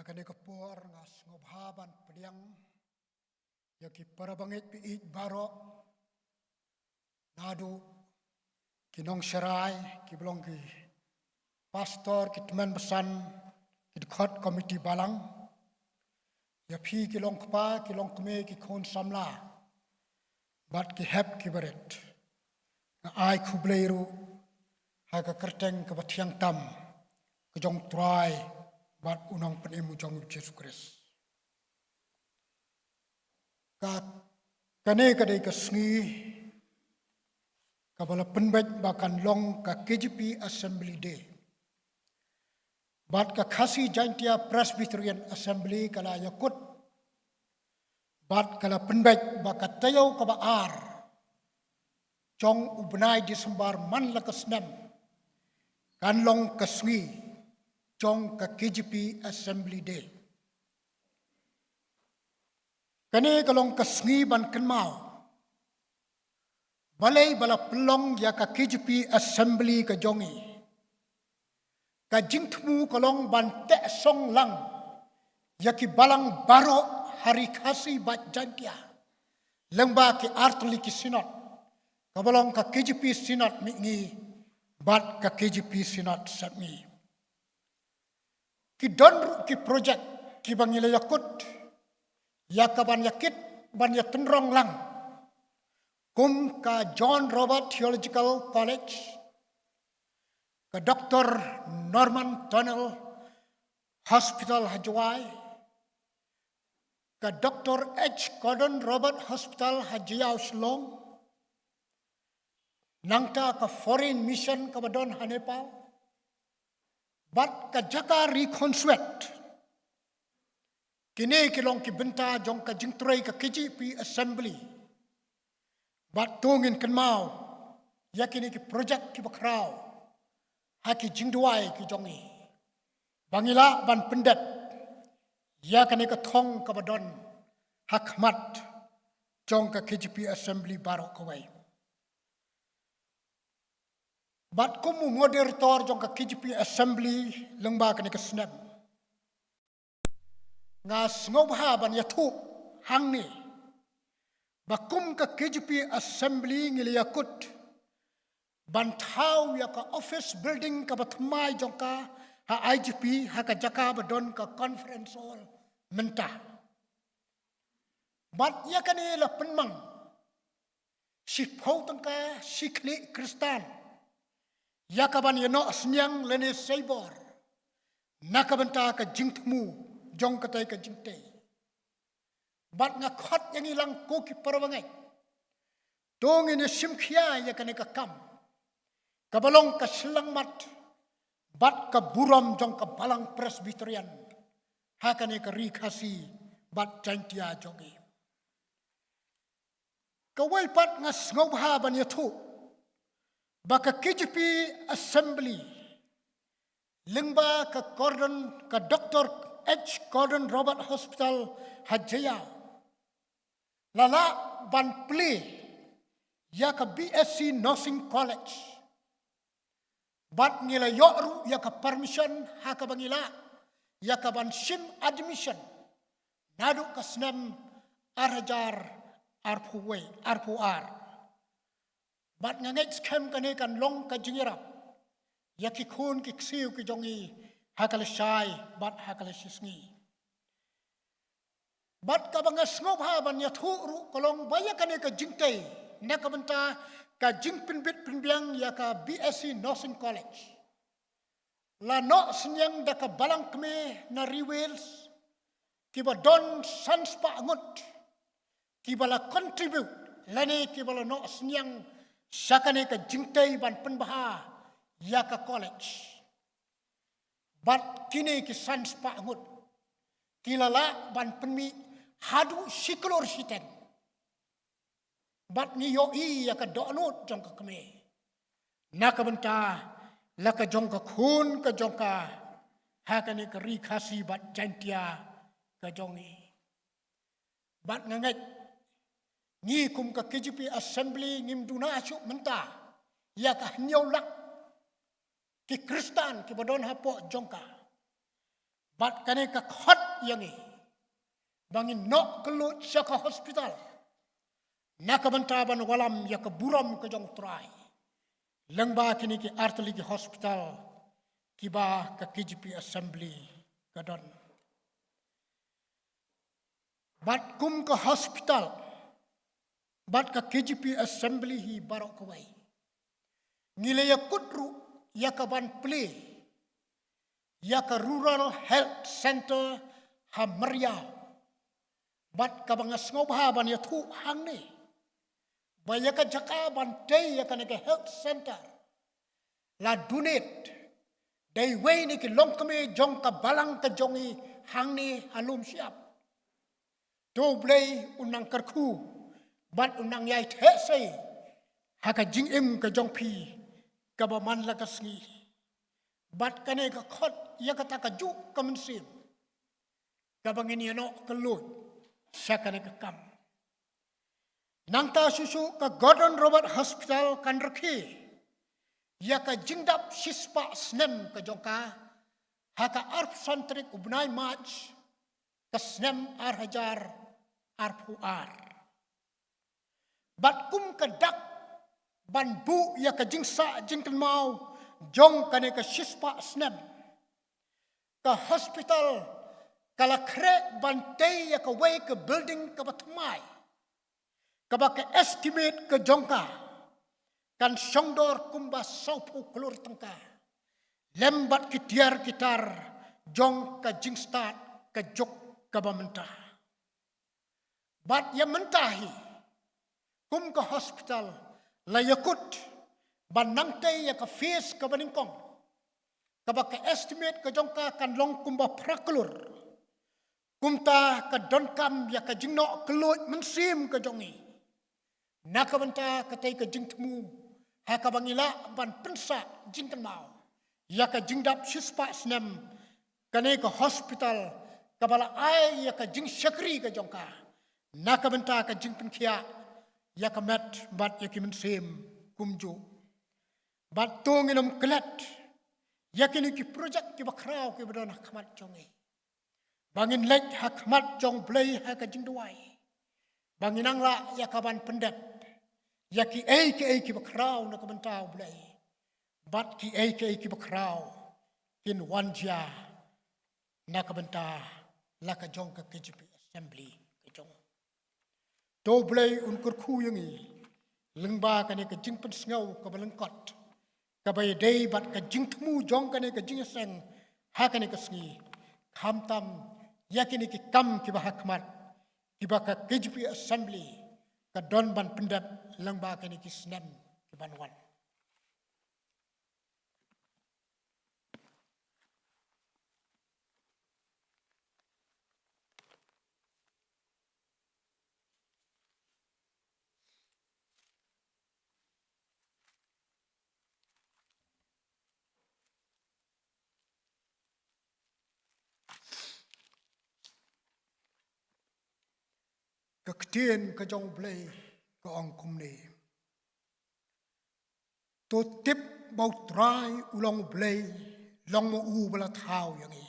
Hakane kapor ngas ngobhaban pediang yaki parabangit piit baro nadu ki Nongsiej ki belong ki pastor ki teman besan ki dekat komiti Balang ya pi ki long kpa ki long kme ki kon samla bat ki hep ki beret na ai kubleiru haka kerteng ke batiang tam ke jong try bat unang penemu jong Yesus Kristus. Kane kadai kesngi kabala penbet bakan long ka KGP Assembly Day. Bat ka khasi Jingiaseng Presbyterian Assembly kala yakut. Bat kala penbet baka tayaw ka baar. Jong ubnay Disembar man lakasnem. Kan long kesngi jong ka KGP Assembly Day. Kani kalong kesngi ban kenmau. Balai bala pelong ya ka KGP Assembly ka jongi. Ka jingtmu kalong ban tek song lang. Ya ki balang baro hari kasi bat jantia. Lengba ki artli ki sinat. Kabalong ka KGP sinat mingi. Bat ka KGP sinat satmi. Ki donru ki projek ki bangila yakut ya ka ban yakit ban ya tenrong lang kum ka John Robert Theological College ka Dr. Norman Tunnel Hospital Jingrwai ka Dr. H. Gordon Robert Hospital Hajiau Slong nangta ka Foreign Mission ka Badon Nepal bat ka jaka reconstruct. Kini kilong ki benta jong ka jingtray ka KGP Assembly. Bat tungin kenmau. Ya kini ki project ki bakraw. Haki Jingrwai ki jongi. Bangila ban pendet. Ya kini ka thong ka badon. Hakmat. Jong ka KGP Assembly barok kawai. Bat kumu moderator jong ka KGP Assembly lengba kani ka snap. Ngas ngobha ban yathu hang ni. Bakum ka KGP Assembly ngili yakut. Ban thau ya ka office building ka batmai jong ka ha IGP ha ka jaka badon ka conference hall mentah. Bat ya kani la penmang. Si phau tangka sikli Kristan. Yakaban yano senyang lene seibor. Nakabenta ka jingtmu jong katai ka jingte. Bat ngakot yang ilang koki parawangai. Dong ini simkia ya kane ka kam. Kabalong ka silang mat. Bat ka buram jong ka Balang Presbyterian. Hakane ka rikasi bat jantia jogi. Kawai pat ngas ngobha ban yathu. Baka KGP Assembly lengba ka Gordon ka Dr. H. Gordon Robert Hospital Hajiau lala ban play ya ka BSc Nursing College bat ngila yoru ya ka permission ha ka bangila ya ka ban sim admission nadu ka snem arhajar arpuar bat ngangit scam kane kan long ka Jingrwai ya ki khun ki ksiu ki jongi hakal shai bat hakal sisngi bat ka bangas ngobha ban ya thuru kolong baya kane ka jingtai na ka benta ka jingpin bit pinbiang ya ka BSc Nursing College la no senyang da ka Balang kme na Riwels ki ba don sanspa ngut ki bala contribute lane ki bala no senyang sakane ka jingtai ban penbaha ya ka college. Bat kini ki sans pa ngut. Kilala ban penmi hadu siklor siten. Bat ni yoi ya ka donut jong ka keme. Naka benta laka jong ka khun ka jong ka hakane ka rikasi bat jantia ka jongi. Bat ngangat ngi kum ka KGP Assembly ngim duna asyuk mentah. Ya ka nyau lak. Ki Kristan ki badon hapok jongka. Bat kane ka khot yangi. Bangin nok kelut syaka hospital. Nakabantaban walam ya ka buram ka jong try. Lengba kini ki arteli ki hospital. Kiba ka KGP assembly kadon. Bat kum ka hospital. Bat ka KGP assembly hi barok kawai. Ngile ya kudru ya ka ban play. Ya ka rural health center ha Meriau. Bat ka bangas ngobha ban ya thu hang ni. Ba ya ka jaka ban day ya ka neke health center. La donate. Day way ni ki longkame jong ka balang ka jongi hang ni Lumshyiap. Do blay unang karku. Bat unang yai thesay. Haka jingim ka jong pi. Kabaman la kasngi. Bat kane ka khot ya ka takajuk ka mensim. Kabangin yano kelut. Siya kane ka kam. Nang ta susu ka Gordon Robert Hospital kan rekhi. Ya ka jingdap sispa snem ka jongka. Haka arp santrik ubnai maj. Ka snem hajar arpuar. Bat kum ka dak. Ban bu ya ka jingsa jingkan mau. Jong kane ka sispa snem. Ka hospital. Kala krek bantai ya ka way ke building ka batumai. Ka ba ka estimate ka jongka. Kan syongdor kumba saupu kelur tengka. Lembat kitiar kitar. Jong ka jingstat ka jok ka ba mentah. Bat ya mentahi. Kum ka hospital. La yakut. Ban nangtai ya ka face ka baningkong. Ka ba ka estimate ka jongka kan long kumba prakelur. Kumta ka donkam ya ka jingnok kelut mensim ka jongi. Nakabanta ka tay ka jingtemu. Haka bangila ban pensa jingkan mau. Ya ka jingdap sispa snem. Kane ka hospital. Kabala ay ya ka jing syakri ka jongka. Nakabanta ka jingpen kia. Ya ka met bat ya ki mensim kumju. Bat tunginam kelet. Ya kini ki projek ki bakrau ki badona kamat jongi. Bangin lek hakmat jong blay haka Jingrwai. Bangin angla ya kaban pendep. Ya ki ki bakrau na kabantau blay. Bat ki ki bakrau. Kin wanja na kabanta laka jong ka KGP assembly ka jong. Do blay unkur ku yangi. Lengba kane ka jingpen sngau ka balengkot. Kabay day bat ka jingtemu jong kane ka jingiaseng hakane ka sngi. Khamtam yakini ki kam ki bahakmat ki baka KGP assembly ka don ban pendap langba kani ki snem ki banwan. Kektien ke jong blay ke ong kum ni. To tip bau try ulang blay long mo u bala thau yang i.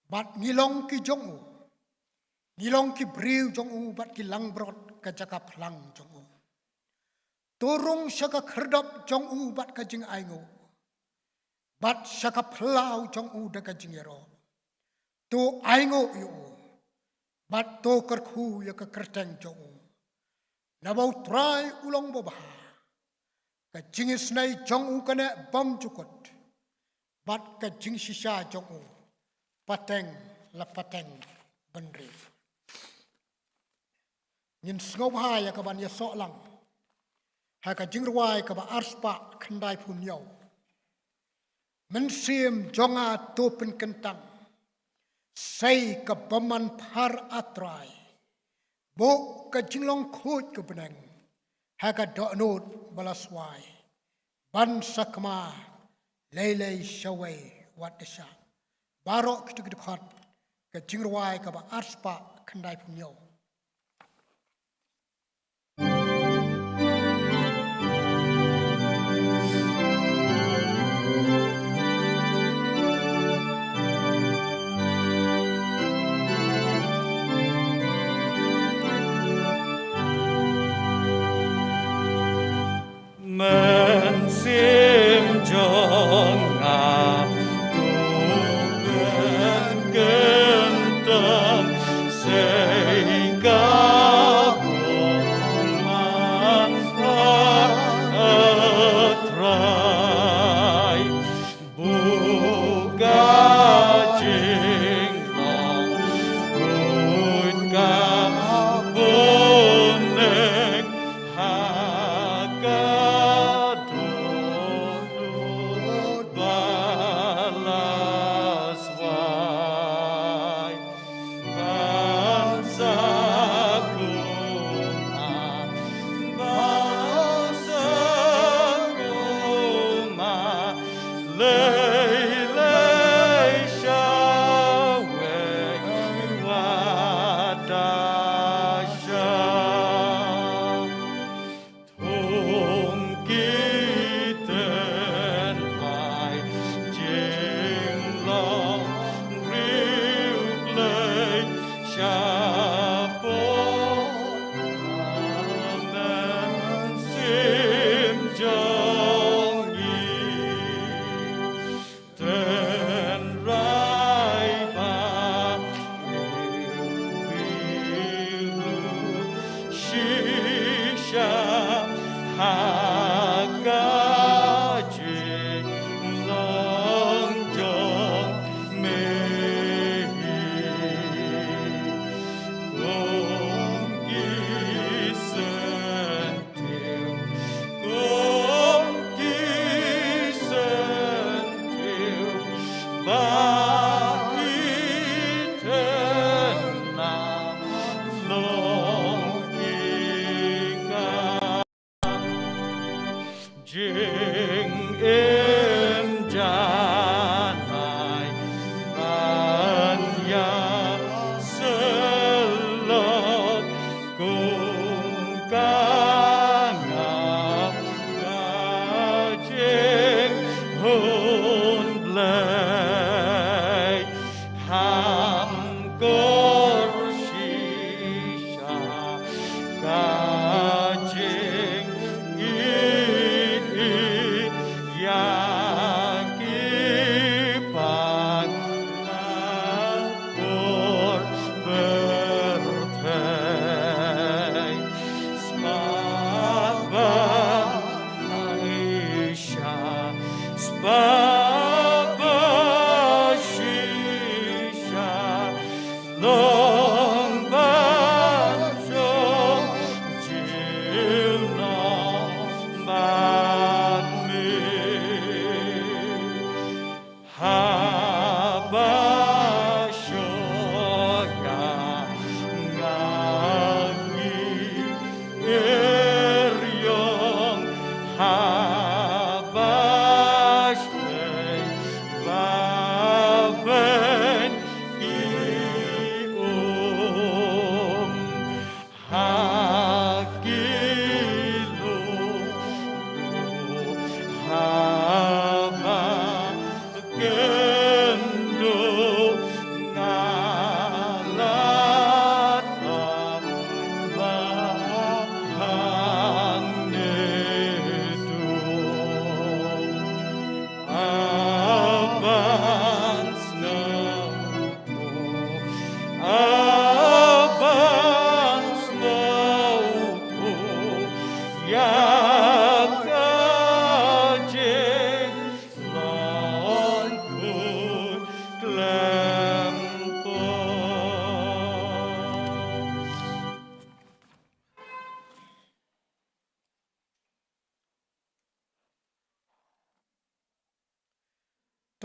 Bat ngilong ki jong u. Ngilong ki briu jong u bat ki lang brot ka jaka plang jong u. Turung syaka kerdap jong u bat ka jing aingo. Bat syaka plau jong u da ka jingero. To aingo yu. Bat to kerku ya ke kerteng jong. Nabau try ulang bobaha. Ka jingis nai jong u kena bom cukut. Bat ka jing sisa jong u. Pateng la pateng benri. Nyin sngobaha ya kaban ya sok lang. Ha ka Jingrwai ka ba arspa kendai pun yau. Mensim jonga to pen kentang. Say ka baman par atrai. Bo ka jinglong khut ka benang. Ha ka do'not balaswai. Ban sakma lelei shawai wat desha. Barok kitu dekat ka Jingrwai ka ba arspa kendai punyo.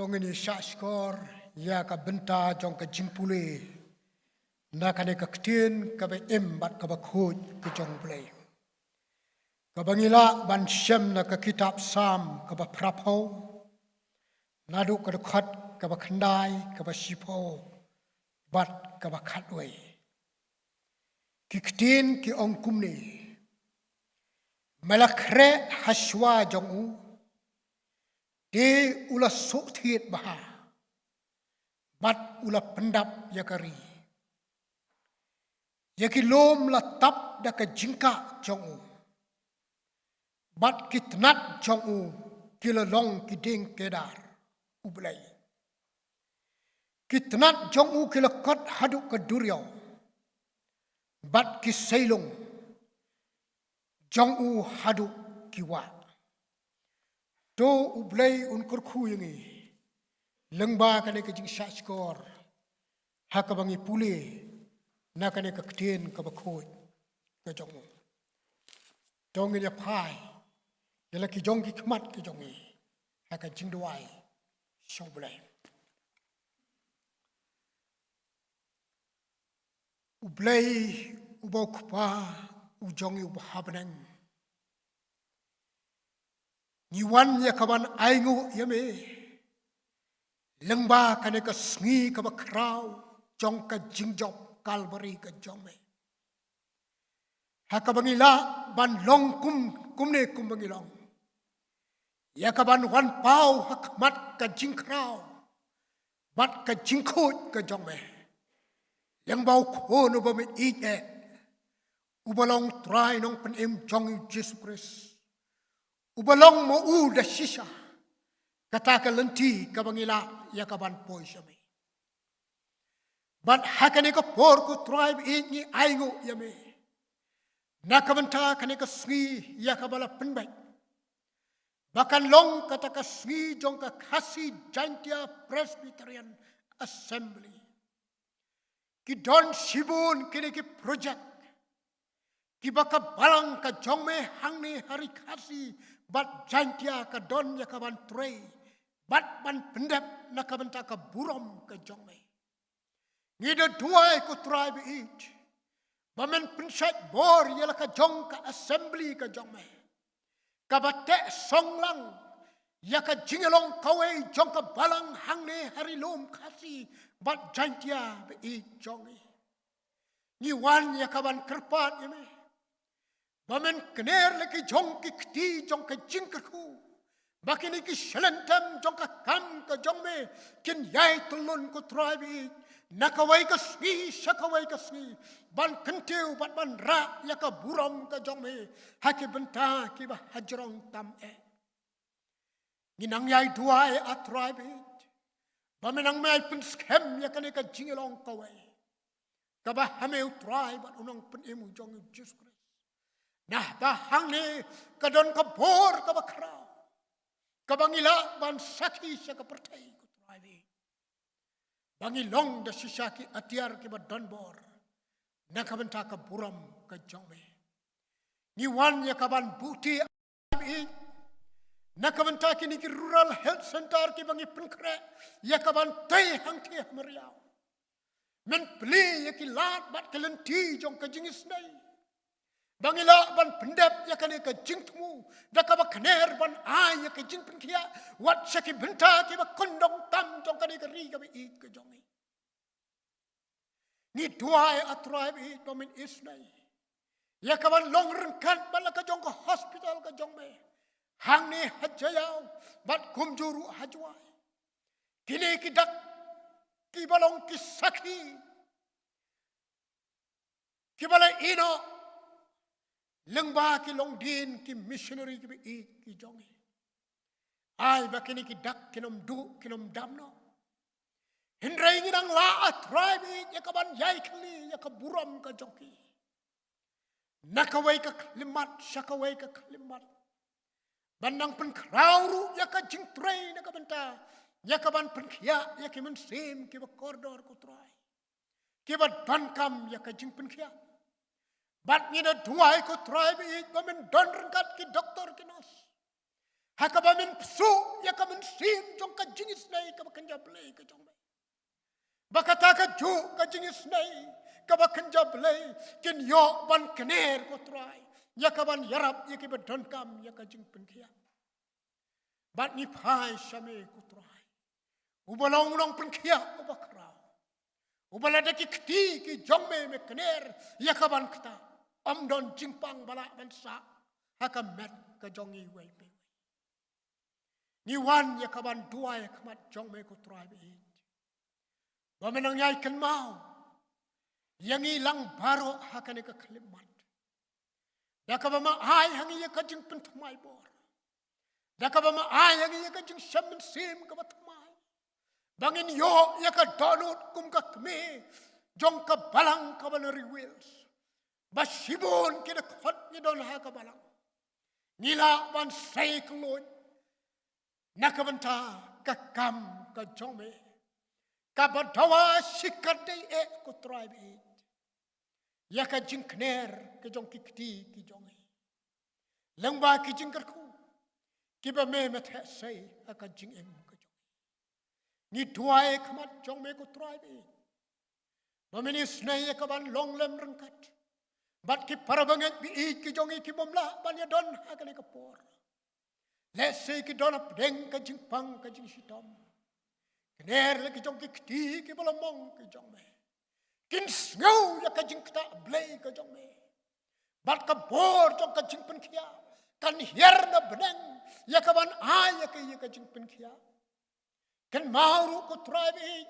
Tong ini syaskor ya ka benta jong ka jingpule na kane ka ktien ka be embat ka ba khoj ka jong play ka bangila ban shem na ka kitab sam ka ba prapho nadu ka khat ka ba khandai ka ba shipho bat ka ba khatwe ki ktien ki ong kumni malakre haswa jong u de ula soktiet baha bat ula pendap yakari yaki lom la tap da ka jingka jongu bat kitnat jongu kila long kiding kedar ublai kitnat jongu kila kot haduk ka duryo bat kisailung jongu haduk kiwa to ublay unkur khuyangi lengba kane ka jing shashkor hakabangi pule na kane ka ktien ka bakhoj ka jong dong ni phai yala ki jong ki khmat ki jongi haka Jingrwai shoblay ublay ubokpa ujongi ubhabneng Niwan ya kaban aingu yame lengba kane ka sngi ka ba kraw jong ka jingjop kalbari ka jome hakabangila ban long kumne kumbangilong ya kaban wan pau hakmat ka jingkraw bat ka jingkhot ka jome Yang bau kono ba me ike. Ubalong try nong penem jong Jesus Christ. Ubalong mo da shisha. Kata ka lenti ka bangila ya ka ban poi sami. But hakane ka por ku tribe ni aingo yame. Nakabanta kane ka sni ya ka bala penbai. Bahkan long kata ka sni jong ka kasi Jingiaseng Presbyterian Assembly. Ki don sibun kini ki project. Ki baka balang ka jong me hang ni hari kasi bat Jingiaseng ka don ya ka ban trei. Bat ban pendep nakabanta ka burom ka jong me. Ngida dua ko tribe each. Bamen pensat bor yala ka jong ka assembly ka jong me. Kabate songlang ya ka jingelong kawai jong ka balang hang ne hari lom kasi bat Jingiaseng be each jong e. Ni wan ya ka ban kerpat yame. Bamen kener leki jong ki kti jong ka jingkerku. Bakini ki shelentem jong ka kam ka jong me kin yai tulun ko tribe each. Nakawai ka sni, sakawai ka sni. Ban kentiu, ban ra, ya ka buram ka jong me. Haki benta, ki ba hajrong tam e. Nginang yai dua e a tribe it. Bamenang may penskem, ya ka ne ka jingelong kawai. Ka ba hameu tribe, at unang penemu jong Jesus Christ. Nah, bahang ne, ka don ka bor, ka ba kraw. Ka bangila, ban saki, siya ka pertai ko tribe it. Bangi long da sisaki atiar ki ba donbor. Nakabenta ka buram ka jongme. Ni wan ya kaban buti i. Nakabenta ki ni ki rural health center ki bangi penkre. Ya kaban tay hang ti meriau. Men pli ya ki lat bat kelenti jong ka jingis nai. Bangi la ban pendep ya kane ka jingtmu. Da ka ba kner ban ai ya ka jing penkia. Wat saki benta ki ba kondong tam jong kane ka ri ka ba i ka jong. Ni dua a tribe it pamin isnai. Ya kawan long rengkat bala ka jong ka hospital ka jong me. Hang ni hajayau bat kumjuru hajwai. Kini kidak ki balong ki sakhi. Ki bala ino lengba ki long din ki missionary ki i ki jong. Ai bakini kidak kinom du kinom damno. Hindray nginang laat tribe ya kaban yai kli ya kaburam ka joki. Nakaway ka klimat, sakaway ka klimat. Bandang penkrauru ya ka jingtray na kabanta. Ya kaban penkia ya ki mensim ki ba koridor ko try. Ki ba dankam ya ka jing penkia. Bat ngina duai ko tribe ba men don rengkat ki doktor ki nos. Hakaba men psu ya ka mensim jong ka jingis nai ka ba kanjablay ka jong. Bakata ka ju ka jingis nai ka ba kanjablay kin yo ban kener ko try. Ya ka ban yarap ya ki ba dankam ya ka jing penkia. Bat ni pai shame ko try. Ubalong nong penkia ubakrao. Ubalada ki kti ki jongme me kener ya ka ban kta. Am don jingpang bala ban sa hakam met ka jongi wei pe. Ni wan ya ka ban dua ya kamat jongme ko try be. Bamenang yai kan mau. Yang ilang baro hakane ka klimat. Daka ba ma ai hangi ya ka jing pentumai bor. Daka ba ma ai hangi ya ka jing shamen sim ka batumai. Bangin yo ya ka donut kum ka kme. Jong ka balang ka banari wheels. Basibon kita khot ni don ha ka balang. Nila ban sai kloi. Nakabanta ka kam ka jongme. Kabadawa sikade e ko tribe it. Ya ka jing kner ke jong kikti ki jong. Langba ki jing kerku. Ki ba me met sai ka jing em ka jong. Ni duai kamat jong me ko tribe it. Ba menis nei ka ban long lem rengkat. Bat ki parabanget bi i ki jong ki bomla ban ya don ha ka ne ka por. Let's say ki don ap deng ka jing pang ka jing sitom. Kener lagi jong kikti ki balamong ki jong me. Kin snow ya ka jing kta blay ka jong me. Bat ka bor jong ka jing penkia. Kan hier na beneng ya ka ban ay ya ka jing penkia. Kan mauru ko tribe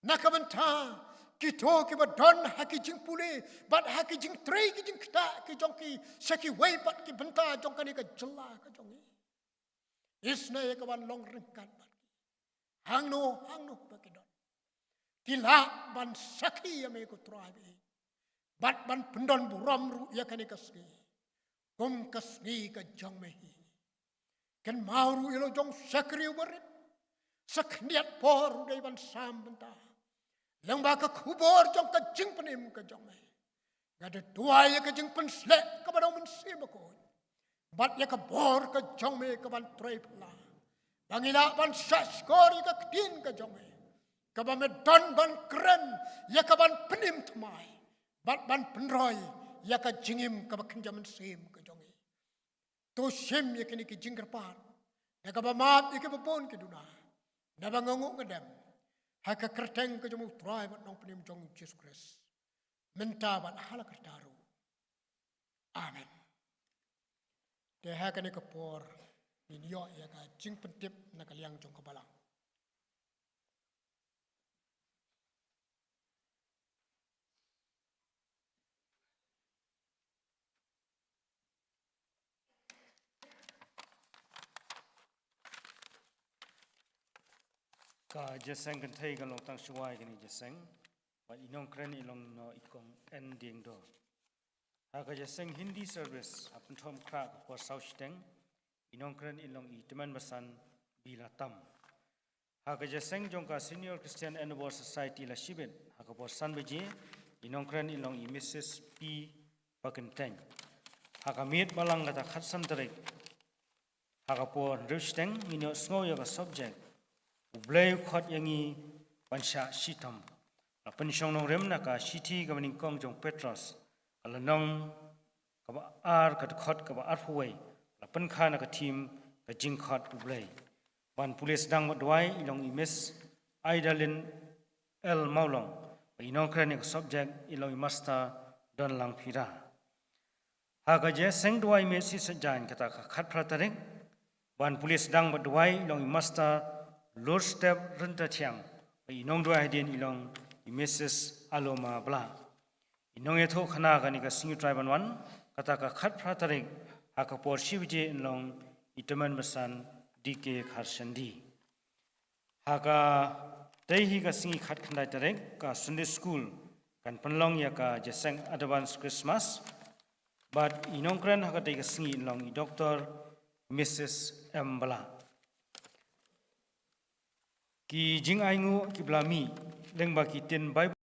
na ka banta Kita ki badon haki jing pule, bat haki jing trei ki jing kta ki jong ki seki wei bat ki benta jong kani ka jela ka jong i. Isna ye kawan long ringkat bat. Hang no baki don. Tila ban saki ya me ko trabi. Bat ban pendon buram ru ya kani kasni. Kom kasni ka jong me hi. Kan mauru ilo jong sakri ubarit. Sakniat por dai ban sam benta. Lang ba ka kubor jong ka jing penim ka jong me. Gada dua ya ka jing penslek ka badau mensi bako. Bat ya ka bor ka jong me ka ban trei pula. Bangila ban saskori ka ktin ka jong me. Ka ban medon ban keren ya ka ban penim tmai. Bat ban penroy ya ka jingim ka bakin jaman sim ka jong me. To sim ya kini ki jinggerpan. Ya ka ba maap ya ka babon ki duna. Na ba ngangu ngadam. Haka kerteng ke jemu trai bat nong penim jong Jesus Christ. Menta bat hala kertaru. Amen. Te haka ni kapor minyo ya ka jing pentip na kaliang jong kabalang. Ka Jingiaseng kan thai kan long tang shuai kan Jingiaseng, ba Nongkren ilong no ikong ending do. Ha ka Jingiaseng Hindi service apun thom kra for South Teng, Nongkren ilong I teman basan bila tam. Ha ka Jingiaseng jong ka Senior Christian Endeavor Society la shibet, ha ka por san beji, Nongkren ilong I Mrs. P. Pakenteng. Ha ka miet balang kata khatsan tarik, ha ka por Rushteng minyo sngow ya ka subject. Ublay khot yangi pansha shitam. La pensyong nong rem na ka shiti ka meningkong jong Petros. Ala nong ka ba ar ka khot ka ba ar huway. La penkha na ka team ka jing khot ublay. Ban pulis dang madway ilong imis Aidalin L Maulong. Ba Nongkren ka subject ilong imasta don lang pira. Ha ka je seng dway me si sajan kata ka khat pratarik. Ban pulis dang madway ilong imasta Lord step renta tiang, inong dua hadian ilong Mrs. Aloma Bla. Inong Iathuhkhana kani ka singu triban wan, kata ka khat pratarik, haka por shivje ilong iteman basan DK Kharsandi. Haka tehi ka singi khat khandai tarik ka Sunday school kan penlong ya ka Jingiaseng Advance Christmas, but Nongkren haka tehi ka singi ilong Dr. Mrs. M. Bla. Ki jing aingu ki blami lengba ki tin Bible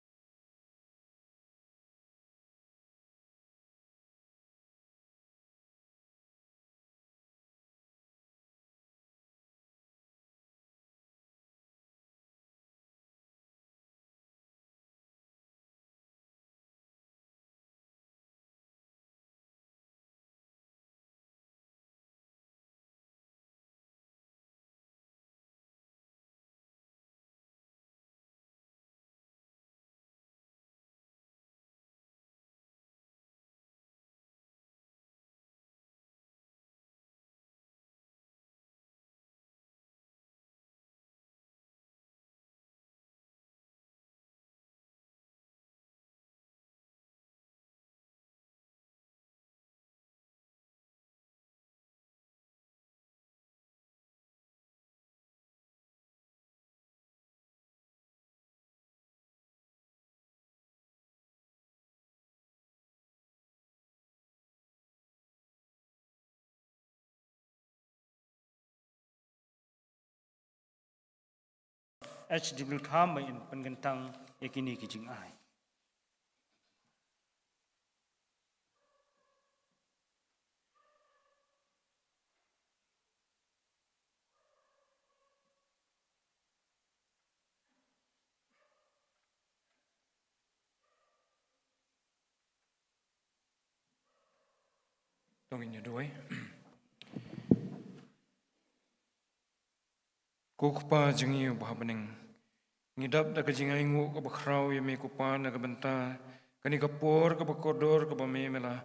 HW Tham in pengentang yakini ki jing ai. Dongin doi. Kukpa jingi bahabening. Ngidap da kajingai ngu ka bakrau yami kupa na kabenta. Kani kapor ka bakodor ka bamemela.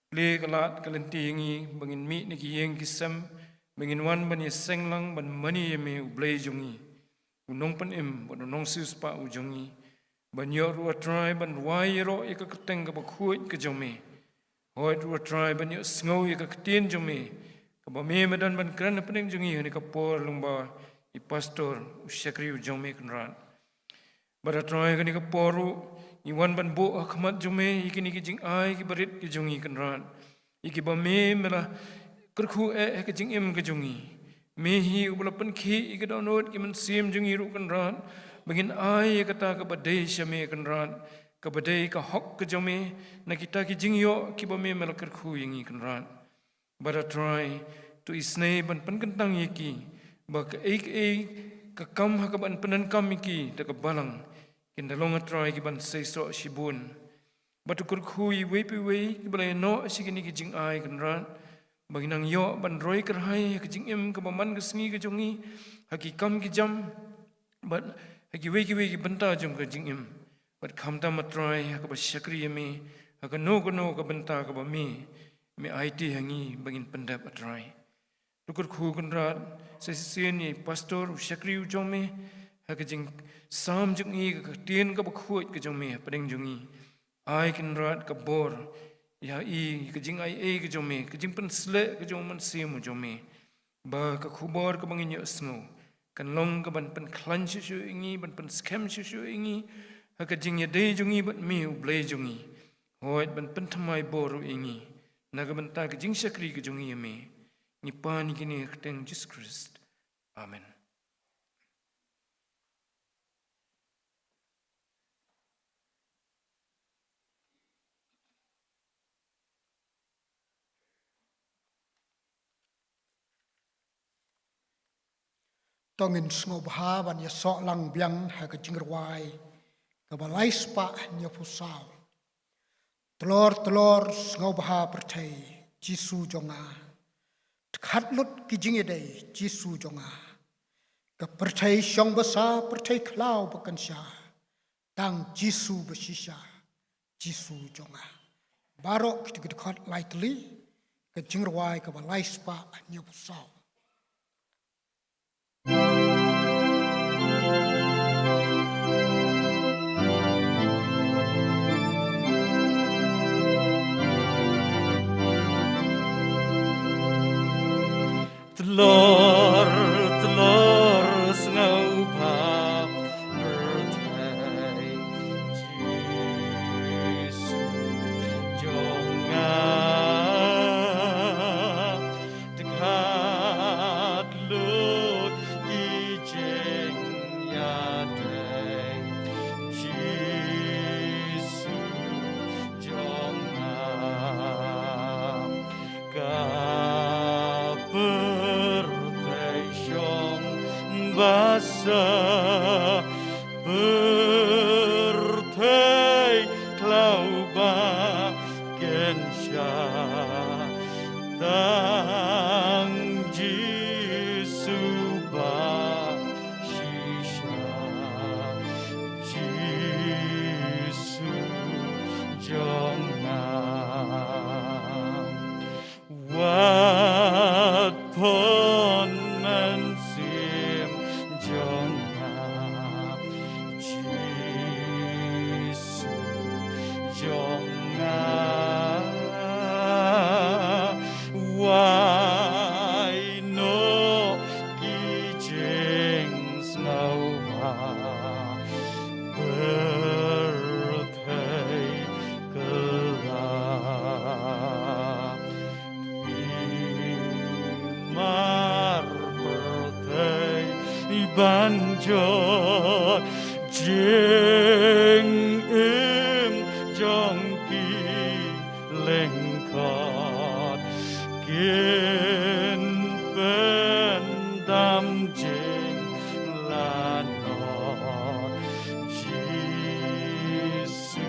Ple kalat kalenti yangi bangin mi ni kiyeng kisam. Bangin wan bani senglang ban mani yami ublay jungi. Unong pan im ban Nongsiej pa ujongi. ban yo ru trai ban wai ro ik ka teng ka ba khuit ka jome hoi ru trai ban yo sngo ik ka tien jome ka ba me medan ban kran pening jungi ni ka por lumba I pastor usyakri u jome kan ran bara trai ka ni ka poru I wan ban bo akhmat jome ikini ki jing ai ki barit ki jungi kan ran iki ba me mela kerkhu ka jing em ka jungi me hi ubla pan khi ik download ki man sim jungi ru kan ran Bangin ai kata ka badai syame kan ran ka badai ka hok ka jome na kita ki jingyo ki ba me melakar khu yangi kan ran bara try to isnei ban pan kentang yiki ba ka ka kam ha ka ban panan kam yiki ta ka balang kin dalong try ki ban sei so shibun batu kur khu I wepi we ki ba no sigini ki jing ai kan ran baginang yo ban roi kar hai ka jing em ka ba man ka sngi ka jongi haki kam ki jam but Haki weki benta jom ka jingim, but kamta matrai haka ba syakri yami, haka no ka benta ka ba me IT hangi bangin pendap atrai. Tukur khu kunrat sesien ni pastor syakri u jome haka jing sam jungi ka tien ka ba khuit ka jome padeng jungi. Ai kunrat ka bor ya ka jing ai ka jome ka jing pen sle ka jom man simu jome ba ka khubor ka bangin yo sngo. Kan long ka ban pen klan shu ingi ban pen scam shu ingi haka jing ya dei jungi ban me u blai jungi hoit ban pen thamai boru ingi naga ban ta ka jing syakri ka jungi me ni pan kini kteng Jesus Christ amen Tongin snobha ban ya so lang biang ha ka Jingrwai ka balai spa nya pusau telor snobha pertai Jisu jonga khatlut ki jingedei Jisu jonga ka pertai syong basa pertai klau bakansha tang Jisu besisha Jisu jonga barok kita khat lightly ka Jingrwai ka balai spa nya pusau Telor snowpa bertai Jisu jonga dekat lut kijeng yadai Jisu jonga basa bertai klauba gensha tang Jisu ba shisha Jisu jonga wat pon banjot jeng jongki lengkot kin pendam jeng lanot Jisu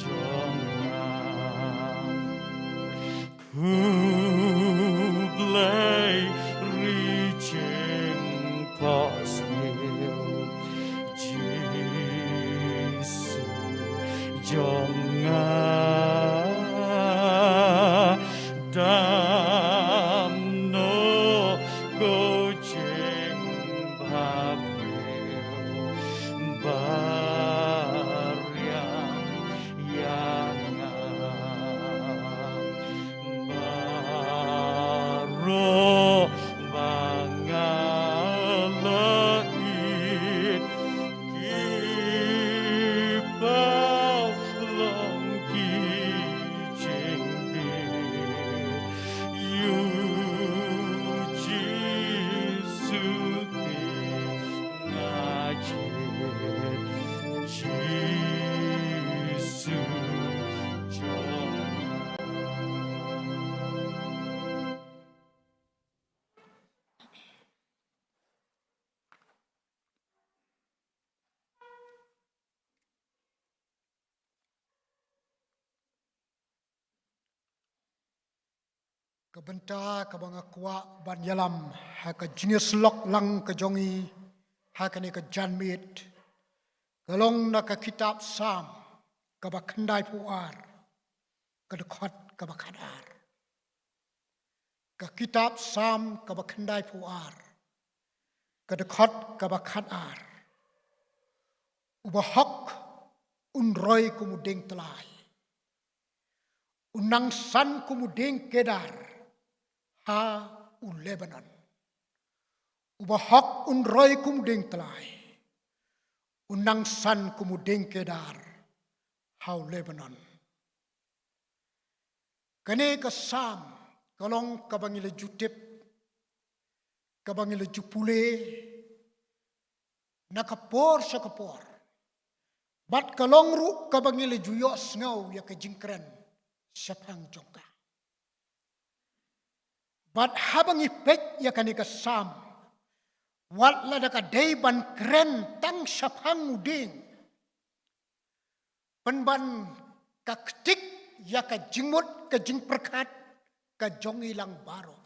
jongang kublai reaching past Jisu jonga damno gojeng babril Kebenta kabangakwa ban yalam haka jingeslok lang ke jongi haka ni ke janmit kalong na ke kitab sam kabakhandai puar kedekot kabakadar ke kitab sam kabakhandai puar kedekot kabakadar ubahok unroi kumudeng telai unang san kumudeng kedar ha Lebanon. Ubahok unroy kumudeng telai. Unang san kumudeng kedar ha Lebanon. Kene kesam kalong kabangile jutip kabangile jupule nakapor sakapor. Bat kalong ru kabangile juyos ngau ya ke Jingkren sapang jongka. Bat habang ipek ya kanika sam. Wat lada ka day ban kren tang sapang uding. Penban ka ketik ya ka jingmut ka jingperkat ka jong ilang baro.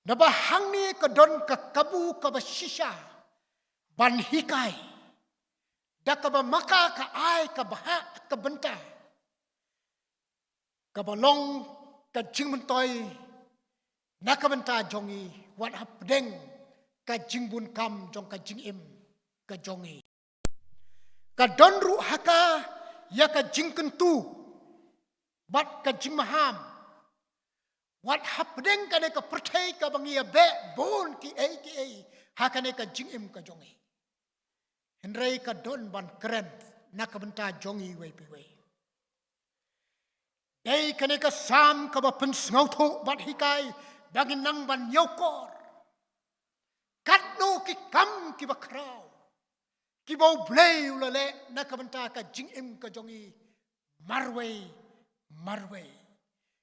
Nabahang ni ka don ka kabu ka basisya ban hikai. Da ka ba maka ka ay ka baha ka benta. Ka balong ka jingmentoy nakabenta jongi wat hapdeng ka jingbun kam jong ka jingim ka jongi ka donru haka ya ka jingkentu bat ka jingmaham wat hapdeng ka ne ka pertai ka bangia be bon ki ai haka ne ka jingim ka jongi henrei ka don ban keren nakabenta jongi wei pi wei. Dei kaneka sam kaba pensngau tho bat hikai bangin nang ban nyokor. Katno ki kam ki bakrau. Ki bau blei ulale nakabenta ka jingim ka jongi marwei marwei.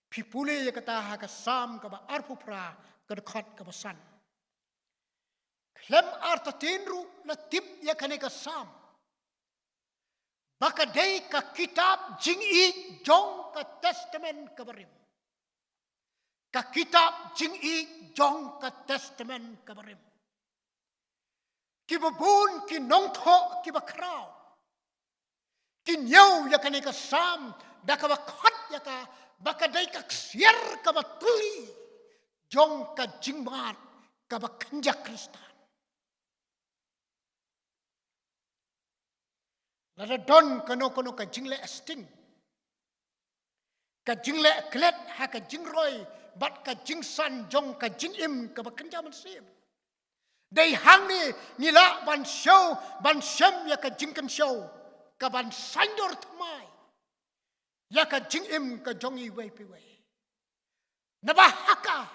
Pipule ya kata ha ka sam kaba arpupra ka dekat kaba san. Klem arta tenru la tip ya kaneka sam. Baka day ka kitab jingi jong ka testament kabarim. Ka kitab jingi jong ka testament kabarim. Kibabun ki nongtho ki bakrao. Ki nyaw ya ka sam da ka bakhat ya ka baka day ka ksier ka batuli jong ka jingmat ka bakanja Kristan. Lada don kano ka jingle esting. Ka jingle klet ha ka jingroi bat ka jingsan jong ka jingim ka bakanja mansim. Dei hang ni nila ban show ban shem ya ka jingkan show ka ban sandor tmai. Ya ka jingim ka jongi wei pi wei. Nabahaka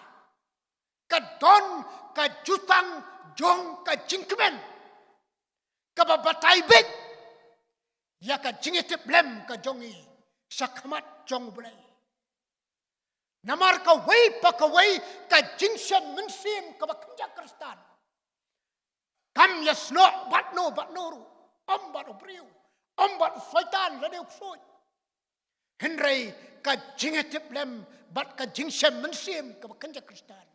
ka don ka jutang jong ka jingkemen. Ka babatai bet. Ya ka jingetip lem ka jongi sakhamat jong bulai. Namar ka wei pa ka wei ka jingshan mensim ka bakanja Kristan. Kam yasno bat noru om bat obriu om bat syaitan lade uksoi. Henrei ka jingetip lem bat ka jingshan mensim ka bakanja Kristan.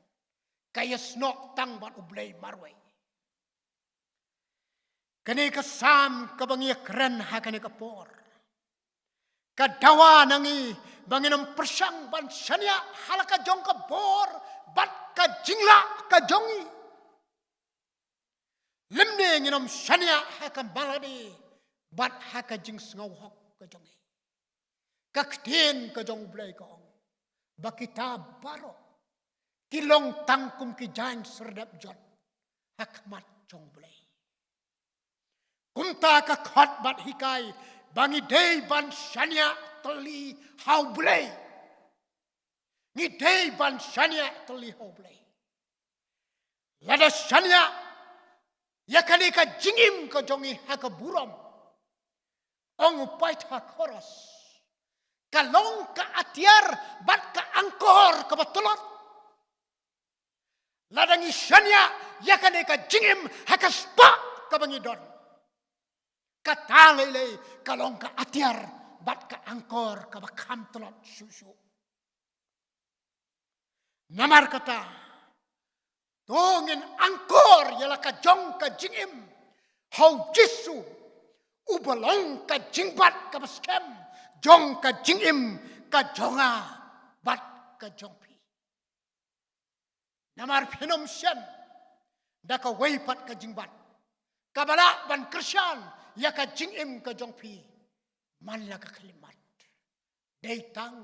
Ka yasno tang bat ublei marwei. Kani ka sam ka bangia keren ha kani ka por. Ka dawa nangi banginam persang ban sanya halaka jong ka bor bat ka jingla ka jongi. Lemne nginam sanya ha ka baladi bat ha ka jing sngau hok ka jongi. Ka ktien ka jong blai ka ong. Bakita baro. Kilong tangkum ki jain serdap jot. Hakmat jong blai. Kumta ka khot bat hikai bangi day ban shanya tali hau blay. Ni day ban shanya tali hau blay. Lada shanya yakani ka jingim ka jongi haka buram. Ong upait ha koros. Kalong ka atiar bat ka angkor ka batulot. Lada ni shanya yakani ka jingim haka spa ka bangi don. Kata lele kalong ka atiar bat ka angkor ka bakam telot susu. Namar kata, dongin angkor ialah ka jong ka jingim, hau jisu, ubalong ka jingbat ka baskem, jong ka jingim ka jonga bat ka jongpi. Namar penom siem, da ka weipat ka jingbat, kabala ban Krisyan ya ka jingim ka jongpi, manla ka kalimat, deitang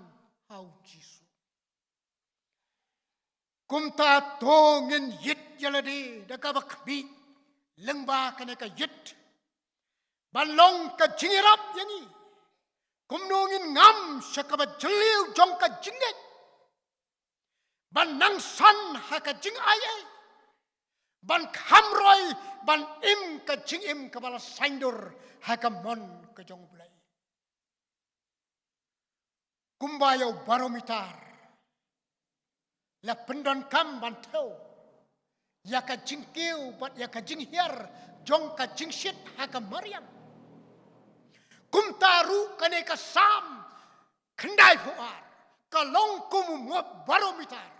hau jisu. Kumta tongin yit yaladi da ka bakbi, lengba ka ka yit, balong ka jingirap yangi, kumnongin ngam siya ka ba jeliw jong ka jingit, ban nangsan ha ka jing ayay, ban kamroy ban im ka jing im ka bala saindur ha ka mon ka jong bulay. Kumbayaw barometer, la pendon kam ban teu, ya ka jing kiu bat ya ka jing hiar, jong ka jing shit ha ka Maryam. Kumtaru kane ka sam, kendai puar, ka long kumu muap barometer.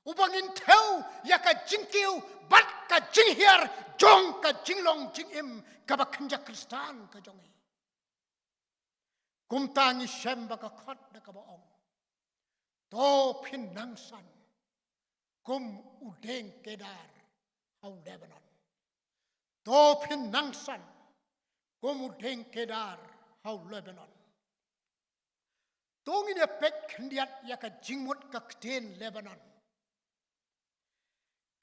Ubangin teu ya ka jingkiu bat ka jinghiar jong ka jinglong jingim ka ba kenja Kristan ka jongi. Kumtangi semba ka khot da ka baong. To pin nangsan kum udeng kedar hau Lebanon. To pin nangsan kum udeng kedar hau Lebanon. Tongin ya pek kendiat ya ka jingmut ka kten Lebanon.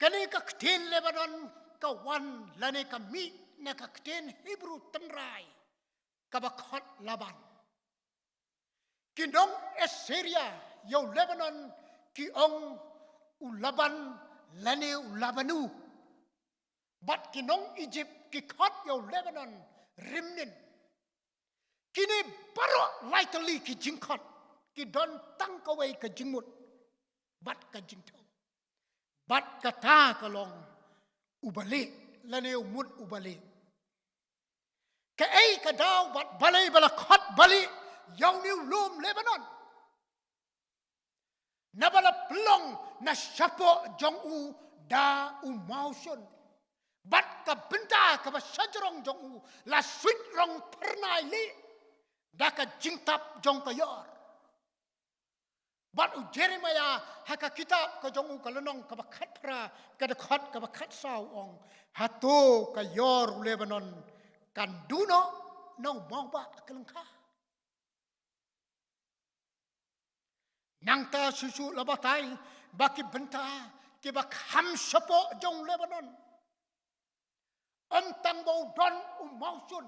Kani ka kten Lebanon ka wan lane ka mi na ka kten Hebrew tenrai ka bakhat Laban. Kinong Assyria yaw Lebanon ki ong ulaban lane ulabanu. Bat kinong Egypt ki khat yaw Lebanon rimnin. Kini baro lightly ki jingkhat ki don tang kaway ka jingmut bat ka jingtaw. Bat kata kalong ubalik, lane umut ubalik. Kaay kadaw bat balay balakot balik, yaw niw lum Lebanon. Nabala plong na syapo jong u da umausun. Bat ka benda ka basajarong jong u, la sweet rong pernai li, da ka jingtap jong kayor. Bat u Jeremiah haka kitab ka jong u kalenong ka bakat pra ka dekat ka bakat saw ong hato ka yor Lebanon kan duno nong mongba kelengka. Nang ta susu labatai baki benta ki bak ham sapo jong Lebanon. Ontang bau don mausun.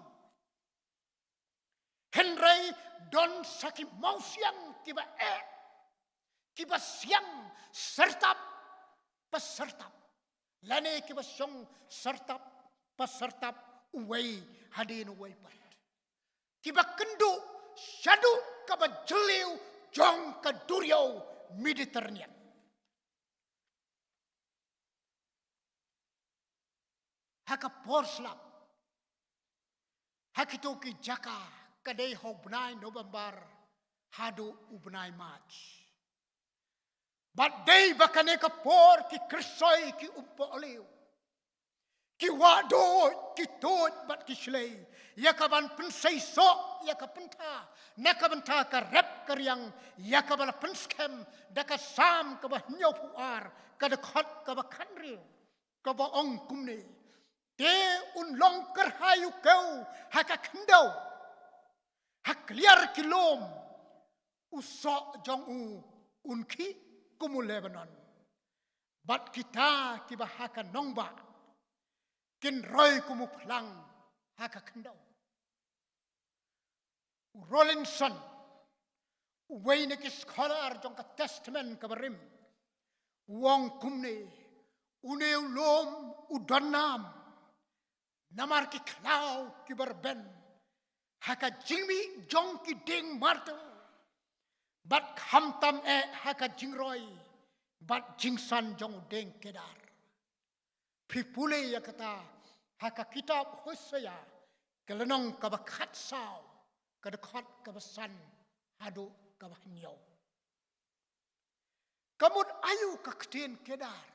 Henry don saki mausiang ki ba kiba siang sertap pesertap. Lane kiba song sertap pesertap uway hadin uway pat. Kiba kendu syadu kaba jeliw jong kaduryaw Mediterranean. Haka porslap. Hakito ki jaka kadai hobnai November hadu ubnai March. But day bakane ka por ki krisoy ki umpo oliw. Ki wado ki tot bat ki shlay. Yakaban pensay so yakapenta. Nakabenta ka rep karyang yakabala penskem daka sam ka ba nyopuar ka dekat ka ba kanril ka ba ong kumne. Te unlong kerhayu kau haka kendau. Hakliar kilom usok jong u unki kumu Lebanon. Bat kita kiba haka nongba. Kin roy kumu plang haka kendau. Rollinson. Uway ki scholar jong ka testament kabarim. Wong kumne. Uneu lom udonam. Namar ki klau kibarben. Haka jingmi jong ki ding martel. Bat hamtam haka Jingrwai, bat jingsan jong deng kedar. Pipule ya kata haka kitab Hosea kelenong kabakat saw, kadekat kabasan hadu kabahnyau. Kamut ayu kaktin kedar.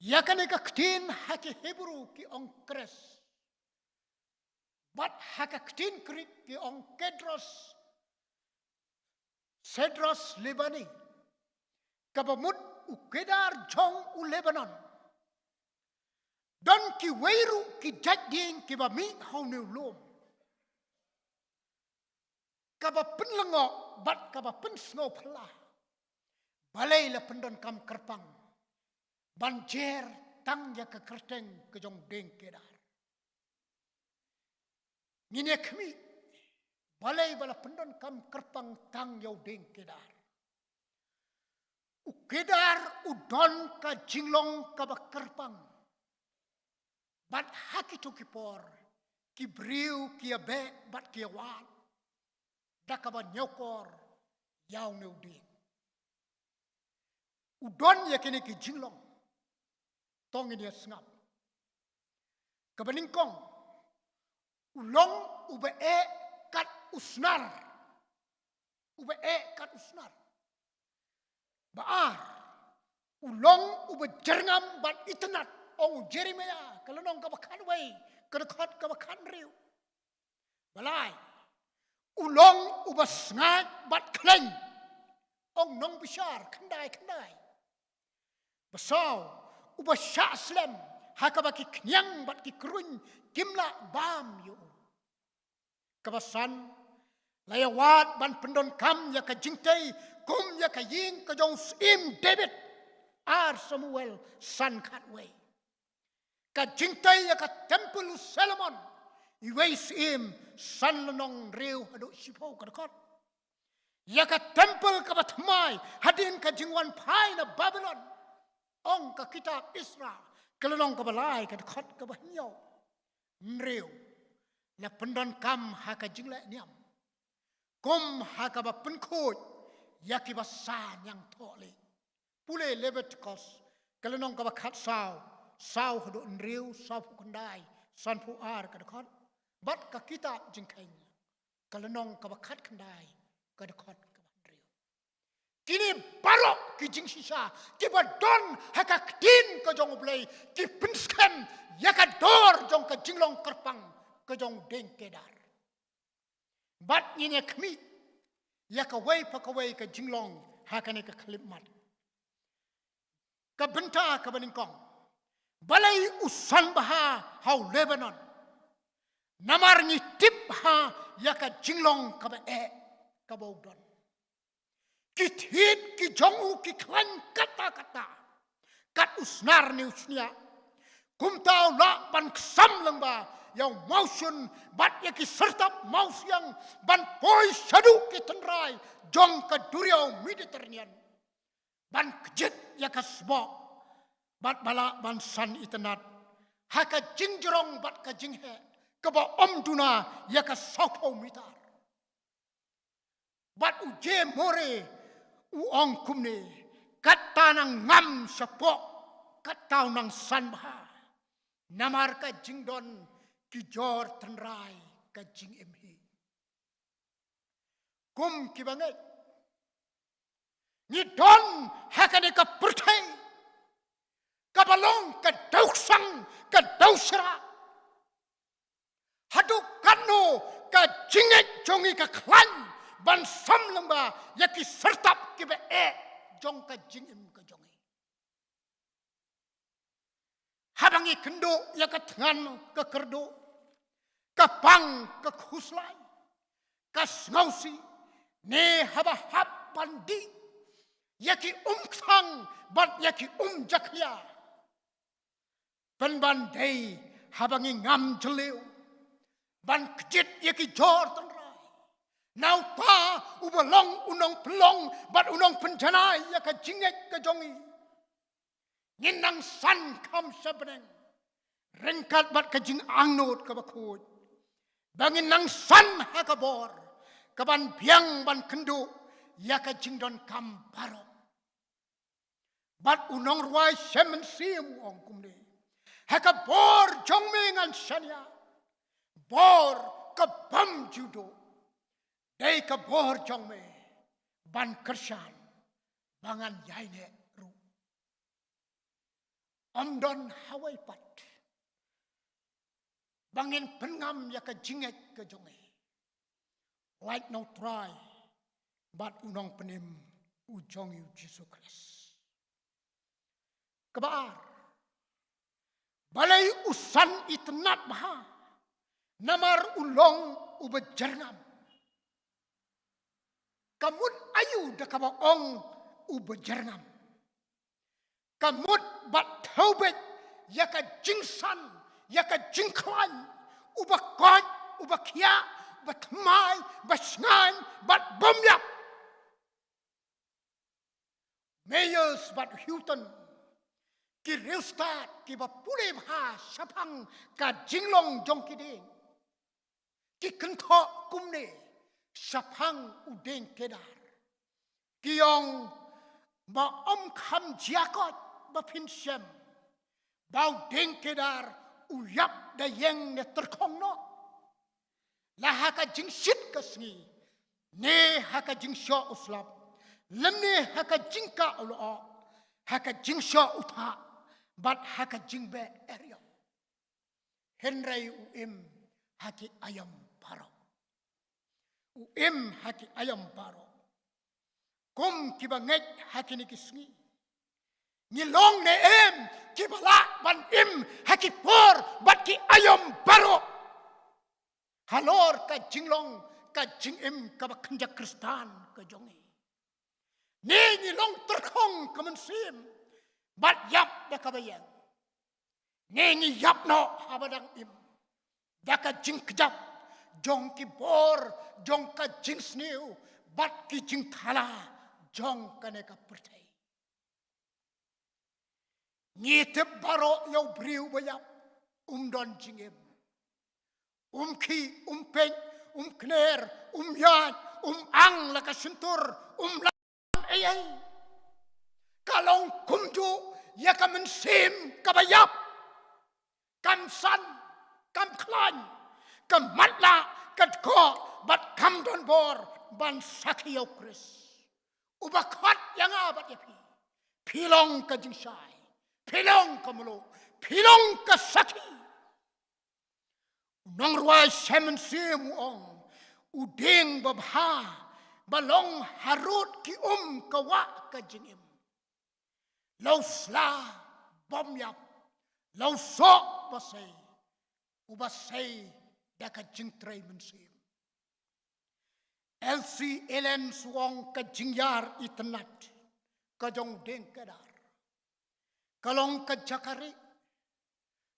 Yakane kaktin haki Hebrew ki ong kres. But hakaktin Greek ki ong kedros. Cedros Libani. Kabamut u kedar jong u Lebanon. Don ki weiru ki jading ki bami hau new lom. Kaba penlengok bat kaba pensngo pala. Balai la pendon kam kerpang. Banjer tang ya ke kerteng ke jong deng kedar. Ngine kami balai bala pendon kam kerpang tang yau deng kedar. U kedar udon ka jinglong ka ba kerpang. Bat haki tu kipor ki briu ki abe bat ki awat. Dakaba nyokor yau neu ding. Udon ya kini ki jinglong. Tong ini sengap. Kebeningkong. Ulong ube kat usnar. Ube kat usnar. Baar. Ulong ube jerngam bat itenat. Ong Jeremia. Kalau nong kabakan way. Kedekot kabakan riu. Balai. Ulong ube sengat bat kleng. Ong nong bisyar. Kendai. Besau. Uba syak slem, hakabaki kenyang bat ki kerun, kimla bam yu. Kabasan, layawat ban pendon kam ya ka jingtay, kum ya ka ying ka jong sim David, ar Samuel san katway. Ka jingtay ya ka temple Solomon, iway sim san lenong riu haduk sipaw kadakot. Ya ka temple ka batmay, hadin ka jingwan pai na Babylon. Ong ka kitab Israel, kelenong ka balai ka dekat ka bahnyaw. Nriu, la pendon kam ha ka jinglek niam. Kum ha ka ba penkut, yaki basan yang tole. Pule Leviticus, kelenong ka ba kat saw hadu nriu, saw kendai, san puar ka dekat. Bat ka kitab jingkainya, kelenong ka ba kat kendai, ka dekat. Kini barok ki jing sisa, ki badon haka tin ke jong blay, ki pinskem yaka dor jong ke jinglong kerpang ke jong deng kedar. Bat ini kami yaka way pakaway ke jinglong haka ne ke klipmat. Ke benta ke beningkong, balai usan baha hau Lebanon. Namar ni tip ha yaka jinglong ke ba ke baudon. Kithit ki jongu ki klan kata-kata. Kat usnar ni usnia. Kumtau la ban ksam lengba. Yang mausun bat ya ki sertap maus yang ban poi sadu ki tenrai. Jong ke duriau Mediterranean. Ban kejit ya ka sebok. Bat bala ban san itenat. Haka jingjerong bat ka jinghe. Keba om duna ya ka saupau mitar. Bat uje more. Uong kumne, kata nang ngam sepok, kata nang sanbha. Namar ka jingdon, kijor tenrai ka jing emhi. Kum kibanget. Ngidon hakane ka pertai. Kabalong ka dauksang, ka dausra. Haduk kano ka jinget jongi ka klan. Ban sam lengba yaki sertap kibe jong ka jingim ka jongi. Habangi kendo yaka tengan ka kerdo. Kapang ka khuslai. Kas ngausi ne haba hab bandi. Yaki umksang ban yaki jaklia. Penbandai habangi ngam jeleu. Ban kejit yaki jor tenra. Now pa ubalong unong pelong bat unong penjanai ya ka jingek ka jongi. Nginang san kam sabeneng. Rengkat bat ka jing angnot ka bakut. Bangin nang san ha ka bor. Kaban biang ban kendu ya ka jingdon kam barok. Bat unong ruai semen sim ong kumde. Ha ka bor jongmengan sanya. Bor ka bam judo. Dei ka bor jong me, ban kersan bangan yaine ru omdon hawai pat bangin pengam ya ka jinget ke jonge like no try but unong penim ujong yu Jesus Christ kebaar balai usan itnat maha namar ulong ubejarngam kamut ayu da kabaong ubejarngam kamut bat taubet yaka jingsan yaka jingklan ubakot ubakia batmai basngan bat bomyap mayors bat Hilton ki reustat ki bapule bha sapang ka jinglong jongkiding ki kentho kumne sapang udeng kedar kiong ba om kham jiakot ba pinsem bau deng kedar uyap da yeng ne terkong no la haka jingsit kasngi ne haka jingsho uslap lemne haka jingka ulo haka jingsho utha bat haka jingbe area henry uim haki ayam paro uim haki ayam paro kum kibanget haki ni kisngi ngilong ne em kibala ban im haki por bat ki ayam paro halor ka jinglong ka jingim ka bakanja kristan ka jongi ne ngilong terkong ka mensim bat yap da ka bayang ne ngi yap no habadang im da ka jing kejap jong ki bor jong ka jing sniu bat ki jing thala jong ka ne ka pertai ngi te baro yo briu bayap don jingim ki peng kner yan ang la ka sentur lan ay kalong kumju ya ka mensim ka bayap kam san kam klan kam matla kat ko bat kam don bor ban sakio kris ubakhat yang abat ya pilong ka jingsai pilong ka mulo pilong ka saki Nongruai semen sim ong udeng babha balong harut ki kawa ka jingim lau sla bom yap lau sok basay ubasay da ka jingtray mensim LC Ellen suong ka jingyar itnat ka jong deng kadar kalong ka jakari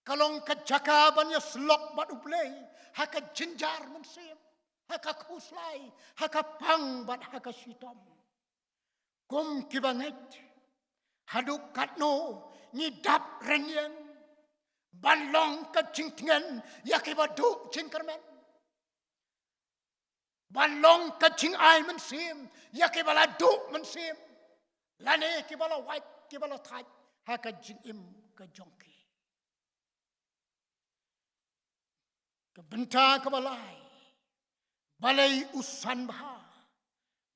kalong ka jakaban ya slok bat uplay haka jinjar mensim haka kuslay haka pang bat haka sitom kum kibanget haduk katno ni dap renyeng balong ka jingtingen yakibadu jingkermen balong ka jing ay mensim yakibala du mensim lane kibala white kibala thai haka jingim ka jongki kebenta kebalai balai usan bah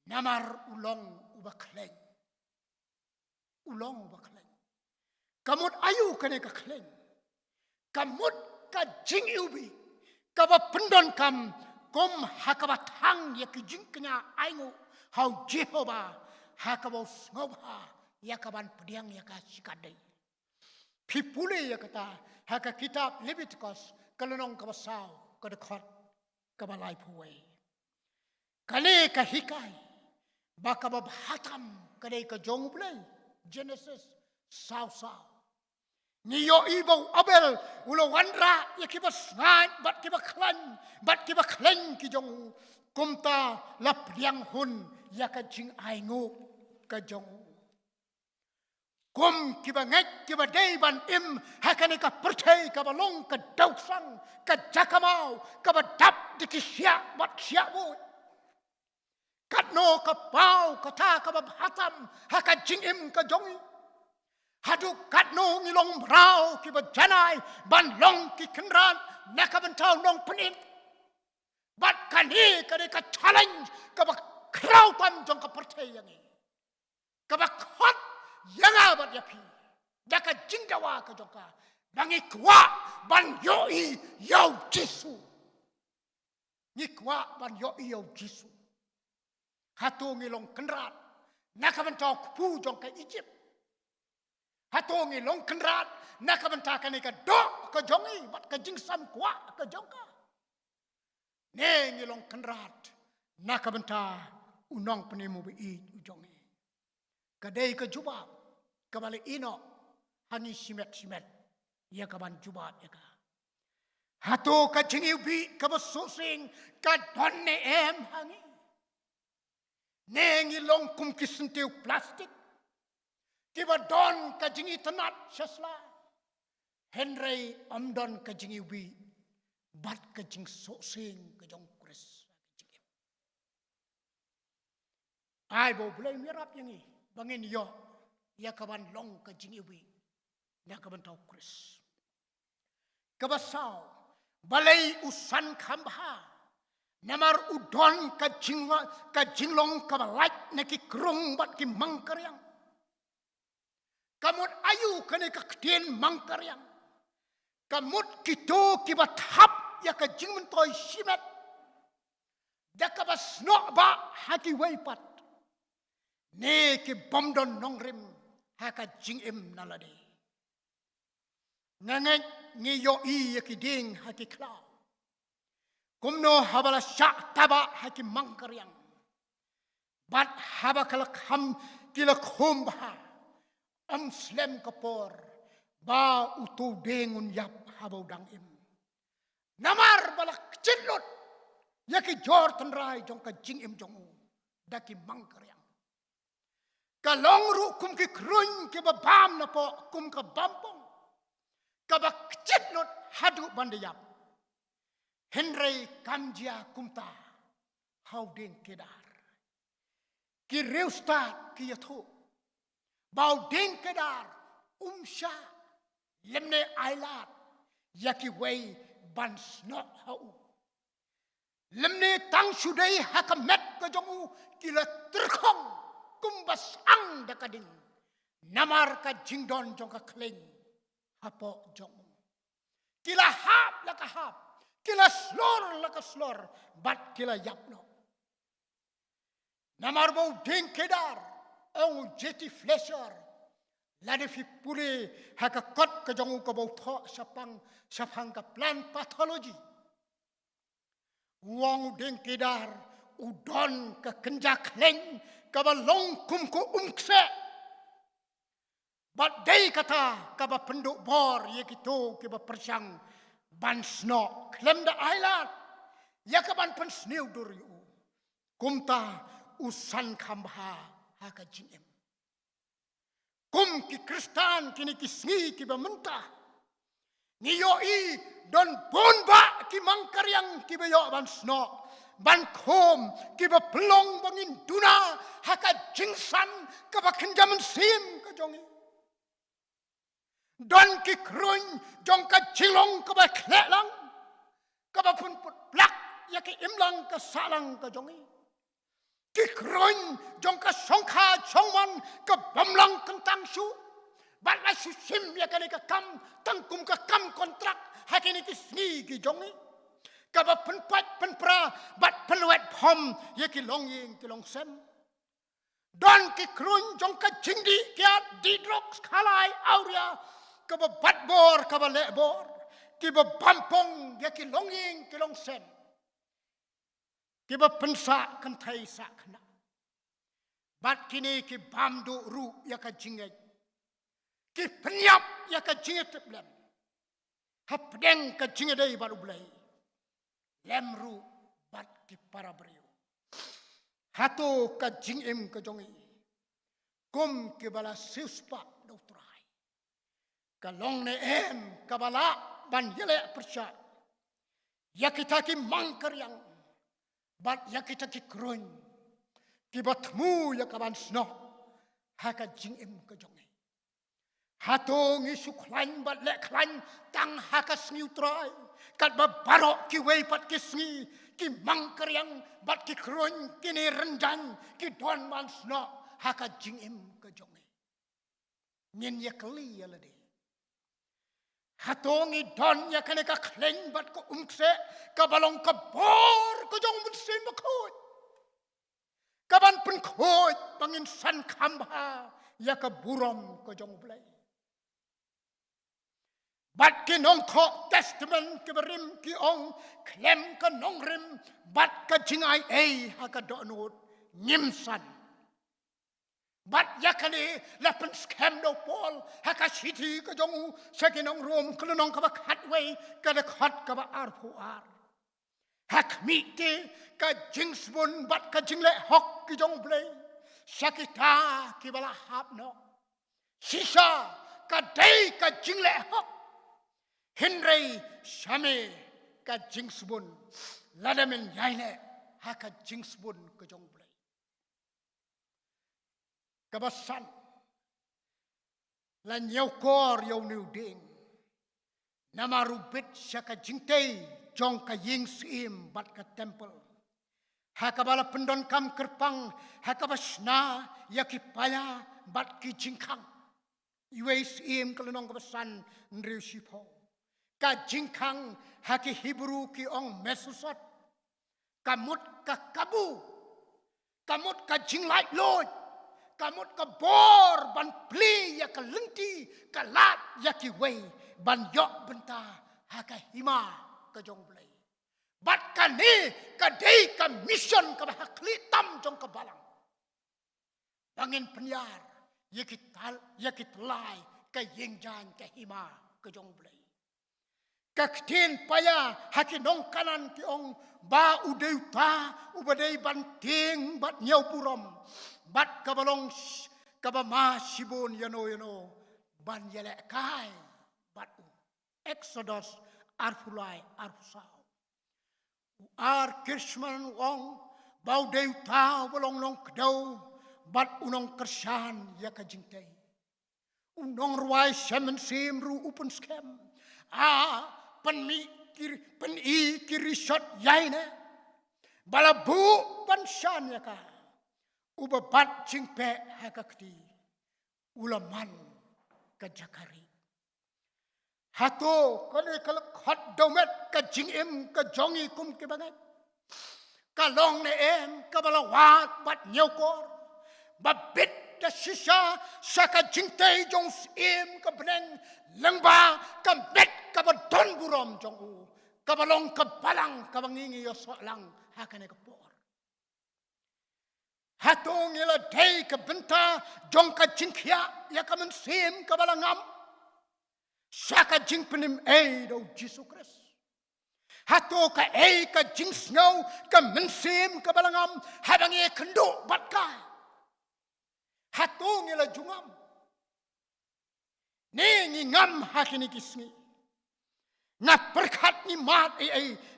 namar ulong ubakleng kamut ayu kene ka kleng kamut ka jing ubi kaba pendon kam kom hakabatang ya kijingknya aingu hau Jehova hakabos ngobha yakaban pediang yakasikadai pipule yakata haka kitab Leviticus kalonong kabasaw kadakot kabalay puway kali kahikai baka babhatam kali ka jongublay Genesis saw niyo ibaw abel ulo wanra yakibas ngan bat kiba klan ki jongu kumta lapryang hun yakajing aingu ka jongu kum kiba ngat kiba dayban im hakane ka percay ka balong ka dausang ka jakamau ka badap dikisya bat syabut katno ka pau ka ta ka babhatam haka jingim ka jongi haduk katno ngilong brau kiba janai ban long ki kenran nakabentau nong penin bat kani ka challenge ka krautan jong ka percaya ni. Kabakot yang abat ya pi. Daka jingdawa ka jong ka. Bangi kwa ban yoi yau Jisu. Ni kwa ban yoi yau Jisu. Hatu ngilong kenrat. Nakabantau kupu jong ka Egypt. Hatu ngilong kenrat. Nakabantau ka ni ka dok ka jongi. Bat ka jingsam kwa ka jong ka. Ne ngilong kenrat. Nakabantau unong penemu bi ujongi. Kadai ka jubab. Kabali ino. Hani simet-simet. Ia kaban jubab ya ka. Hatu ka jingiubi ka basusing. Ka donne em hangi. Nengi long kum kisentiu plastik. Kiba don ka jingi tenat sasla. Henry amdon ka jingiubi. Bat ka jing susing ka jong kris. Ai bo boleh mirap yang ni. Bangin yo. Ia kaban long ka jingiubi. Ia kaban tau kris. Kabasau. Balai usan kambha. Namar udon ka jinglong ka balait na ki krung bat ki mangkaryang. Kamut ayu kane ka ktien mangkaryang. Kamut kito ki bathap ya ka jingmentoy simet. Da ka basno ba haki weipat. Ne ki bomdon nongrim haka jingim nalade. Ngangay ngiyo ya ki ding haki klaw. Kumno habala syak taba haki mangkaryang. Bat haba kalakam kila kumbha. Slem kapor. Ba utu dengun yap habau dangim. Namar balak kecilot. Yaki jor tenrai jong ka jingim jongu. Daki mangkaryang. Kalong ru kum ki kruny ki babam na po kum ka bampong. Kabak kecilot hadu bandayap. Henry kamjia kumta hauding kedar. Ki reusta ki yathu. Bauding kedar umsha lemne ailat yaki wei bans not hau. Lemne tang sudai hakamet ka jongu kila terkong kumbas ang dakading. Namar ka jingdon jong ka kling hapo jongu. Kila hap laka hap. Kila slor laka slor, bat kila yapno. Namar bau ding kedar, ang jeti flasher, lade fi pule haka kot ka jongu ka bau tho sapang ka plan pathology. Wang ding kedar, udon ka kenjak leng, ka balong kum ko umkse. Bat day kata ka ba penduk bor ye kito ke ba persyang. Ban sno klem da ailat yakaban pen sneu duriu kumta usan kambha haka jingem kum ki kristan kini ki sngi ki bamenta ni yo I don bonba ki mangkaryang ki beyo ban sno ban kom ki ba plong bangin duna haka jingsan ka ba kenjaman sim ka jongi Don ki kruny jong ka jilong ka ba kletlang ka ba pun put plak ya ki imlang ka salang ka jongi ki kruny jong ka songkha chongman ka bamlang kentang su bat la su sim ya ka ni ka kam tangkum ka kam kontrak hakini ki sni ki jongi ka ba pun pat pun pra bat peluet pom ya ki longying ki long sem don ki kruny jong ka jingdi kia didrox khalai auria kaba batbor kaba lebor kiba bampong ya ki longying ki long sen kiba pensa kan thai sa khna bat kini ki bamdu ru ya ka jingai ki penyap ya ka jingai teplen hapdeng ka jingai dei baru blai lem ru bat ki para brio hatu ka jingim ka jongi kum ki bala suspa doktor kalong ne em kabala ban yele persya yakita ki mangkaryang bat yakita ki kruny ki batmu yakaban sno haka jingim ka jongi hatong isu klan bat le klan tang haka sniutrai kat ba barok ki wei pat ki sngi ki mangkeriang bat ki kruin kini renjang ki don man sno haka jingim ke jongi nyen ya keli ya lade hatongi don ya kane ka kleng bat ko umkse ka balong ka bor ko jong mun sim khoj ka ban pun khoj bangin san khamba ya ka burom ko jong blai bat ki nong tho testament ki berim ki ong klem ka nongrim bat ka jingai ei ha ka donut nyimsan bat yakane la pen scam do pol ha ka city ka jong saki nong rom ka nong ka ba khatway ka da khat ka ba ar phu ar hak mi ke ka jingsbun bat ka jingle hok ki jong blai sakita ki bala hap no sisa ka dei ka jingle hok Henry Shame ka jingsbun ladamen yaine ha ka jingsbun ka jong blai kabasan la nyau kor yau new ding nama rubit syaka jingtei jong ka ying sim bat ka temple ha ka bala pendon kam kerpang ha ka basna yaki paya bat ki jingkang iwe sim kalonong kabasan nriu sipo ka jingkang ha ki Hebrew ki ong mesusot kamut ka kabu kamut ka jinglai lord kamut ka bor ban pli ya ka lenti ka lat ya ki wei ban yok benta ha ka hima ka jong blai bat ka ni ka dei ka mission ka hakli tam jong ka balang bangin penyar ya ki talai ka yengjan ka hima ka jong blai ka ktin paya haki nong kanan ki ong ba udeuta ubadei banting bat nyau purom bat kabalong kabama sibon yano ban yele kai bat Exodus arfulai arfusau ar kirshman wong bau deuta bolong long kedau bat unong kersan ya ka jingtei unong ruai semen simru upun skem pen i kiri shot yaine balabu panshan ya ka ubabat jingpe hakakti ulaman ka jakari hato kone kal khat domet ka jingim ka jongi kum ke bangat ka long ne em ka balawat bat nyokor babit da shisha saka jingte jong im ka bneng lengba ka met ka badon burom jong u ka balong ka balang ka bangingi yo so lang hakane ka por hatong ila dei ka benta jong ka jingkhia ya ka men sim ka balangam saka jingpenim do Jesus Christ hato ka ka jingsnow ka men sim ka balangam habangi kendo batka hatong ila jungam ni ngam hakini kisni na perkhat ni mat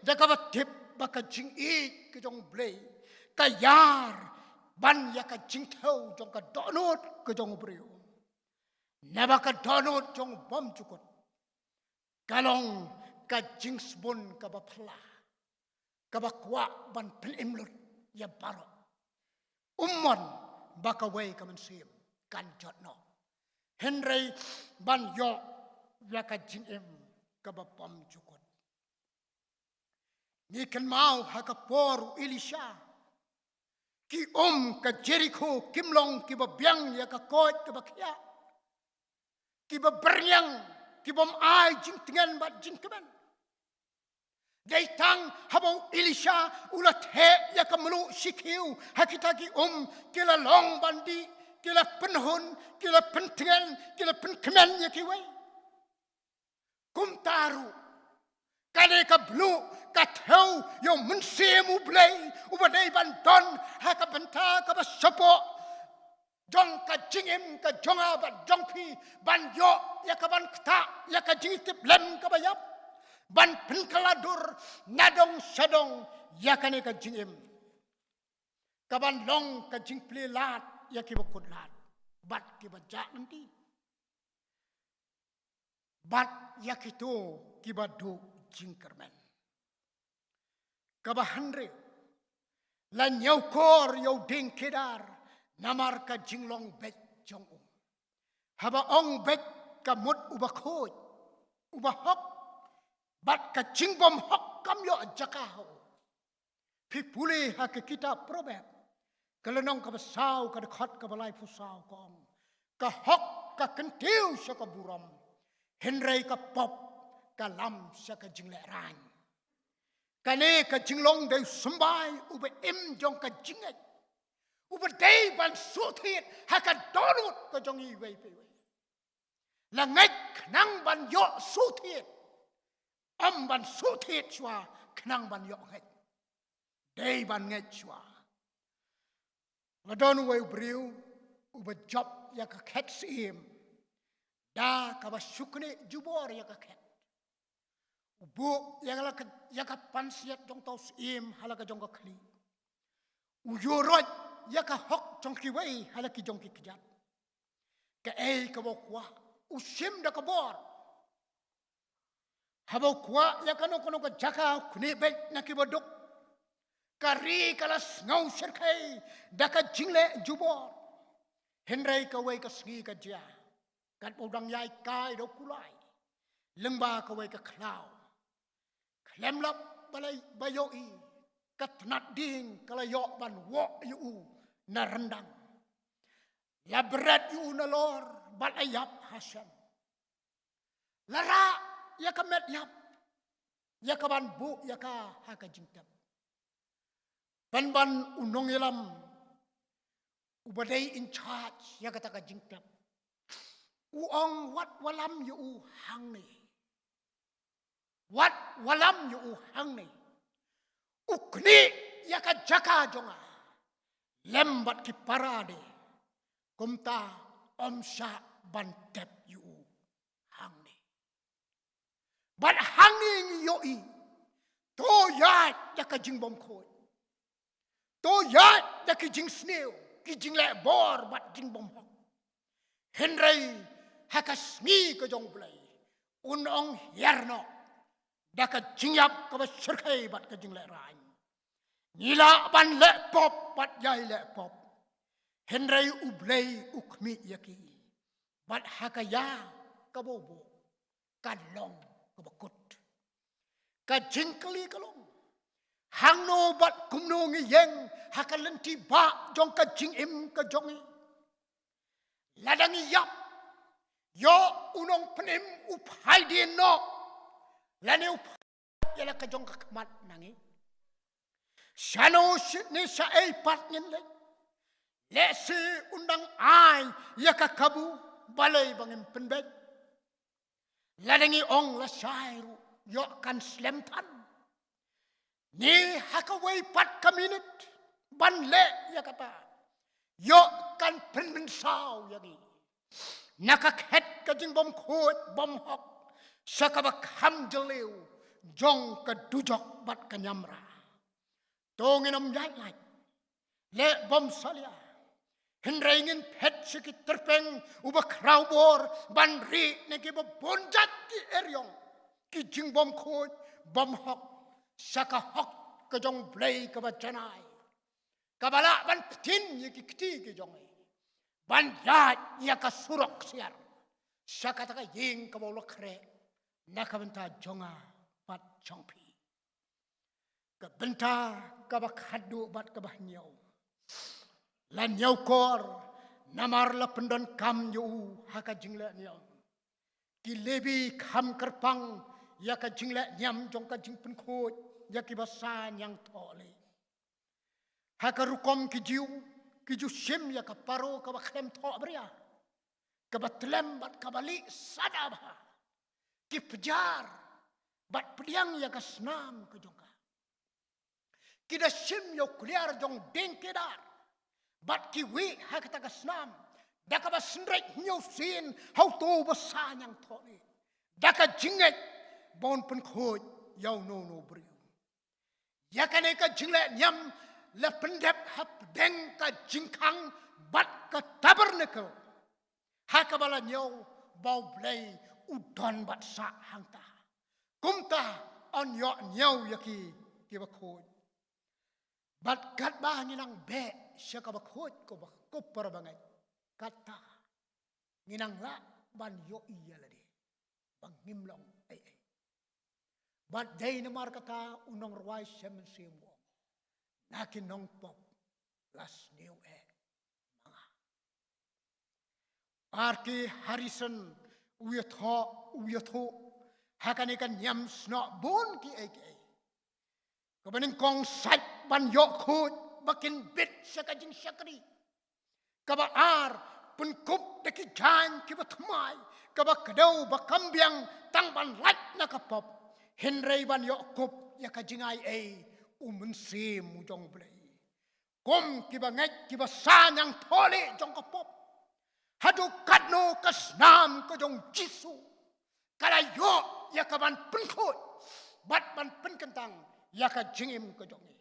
daga batip baka jing ke jong blay kayar ban ya ka jing thau jong ka donut ke jong breu na baka donut jong bom chukot kalong ka jingsbun ka bapla ka bakwa ban plimlut ya baro ummon baka way ka mensim kan jotno Henry ban yo ya ka jingem ka bapam chukot ni kan mau hakapor Elisha ki ka Jericho kimlong ki babyang ya ka kot ka bakya ki baberyang ki bom ai jing tengan bat jing keman dai tang habong Elisha ulat he ya ka melu sikiu hakita ki kila long bandi kila penhun kila pentengan kila penkeman ya ki wei kum taru kane ka blu ka thau yo mensemu blai ubadai ban don ha ka benta ka basopo jong ka jingim ka jonga ba jongpi ban yo ya ka ban kta ya ka jingtip lem ka bayap ban penkaladur nadong sadong ya kane ka jingim ka ban long ka jingpli lat ya ki bakut lat bat ki bajak nanti bat ya ki to ki badu jingkerman kabahandre lan yau kor yau ding kedar namar ka jinglong bet jong haba ong bet ka mut uba khoj uba hok bat ka jingbom hok kam yo jakaho pi puli ha ke kita probet kalenong ka basau ka dekhot ka balai pusau kong ka hok ka kentiu sya ka buram henrei ka pop ka lam sya ka jingle ran kane ka jinglong de sumbai uba im jong ka jinget uba dei ban suthit ha ka donut ka jong i wei pe la ngek nang ban yo suthit am ban suthit chwa knang ban yo ngek dei ban ngek chwa la don wei briu uba job ya ka khet sim da ka ba shukne jubor ya ka khet ubu ya ka pansiat jong tau sim hala ka jong ka khli uyorot ya ka hok jong ki wei hala ki jong ki kijat ka ei ka bo kwa usim da ka bor habo kwa ya ka no kono ka jaka khne be na ki bodok kari kalas ngau serkai da ka jingle jubor henrei ka wei ka sngi ka ja kat bodang yai kai do kulai lengba ka wei ka khlau klem lap balai bayoi kat nat ding kala yo ban wo yu na rendang la berat yu na lor bat ayap hasan lara ya ka met yap ya ka ban bu ya ka ha ka jingtap ban Nongialam ubadai in charge ya ka ta ka jingtap uong wat walam yu hang ni wat walam yu hang ni ukni ya ka jaka jonga lembat ki parade kumta omsha bantep yu hang ni bat hang ni yo i to ya ka jingbom khoi to ya ka jing sneu ki jing le bor bat jingbom hok henrei hakas ni ka jong blai unong yarno da ka jingyap ka ba serkai bat ka jing le ran nila ban le pop bat yai le pop henrei ublei ukmi yaki bat hakaya ka bobo ka long ka bakut ka jingkali ka long hang no bat kumno ngi yeng hakalenti ba jong ka jing im ka jongi ladangi yap yo unong penim upai di no lani upai yala ka jong ka kemat nangi shano ni sa ei pat ngin le si undang ai ya ka kabu balai bangin penbet ladangi ong la sairu yo kan slemtan ni hakawai pat ka minit ban le ya kata yo kan penmen sao yagi nakakhet ka jing bom khot bom hok sakabak ham jeleu jong ka dujok bat ka nyamra tonginam yai lai le bom salia henreingin pet sikit terpeng uba kraubor ban ri ne ki bonjat ki eryong ki jing bom khot bom hok saka hok ka jong blei ka ba janai kabala ban ptin ye ki kti ki jong ban ya ya ka surok siar saka ta ka ying ka bo lokre na ka benta jonga pat chongpi ka benta ka ba khadu bat ka ba nyau lan nyau kor namar la pendon kam yu ha ka jingle nyau ki lebi kham kerpang ya ka jingle nyam jong ka jing pen khot ya ki basa nyang thole hakarukom kiju sim ya kaparo ka bakhlem tho bria ka batlem bat kabali sadabha ki pjar bat priang ya ka snam ka jongka kida sim yo kliar jong ding kedar bat ki wi hakata ka snam daka ba snrek nyo sin how to basa nyang tho ni daka jinget bon pen khoj yaw no bri ya kane ka jingle nyam la pendep hap deng ka jingkang bat ka tabernacle hakabala nyau bau blei udon bat sa hangta kumta on yo nyau yaki kiba khod. Bat kat ba nginang be siya kaba khod ko ba kupar bangai. Kata nginang la ban yo iya ladi. Bang ngimlong ay. Bat day na markata unong ruway siya mensimu. Nakin nong pop las new mga. Arki Harrison uyatho hakanikan nyam sno bon ki ay. Kabaning kong sat ban yok khut bakin bit sa kajing syakri. Kaba ar pun kup deki jan ki batmai. Kaba kadaw bakambyang tang ban lat na kapop. Henry ban yok kup ya kajing ay umensi mujong blay. Kom ki banget ki basanyang tole jong kapop. Hadu kadno kasnam kajong jisu. Kalayo ya kaban penkut. Bat ban penkentang yaka jingim ke jongi.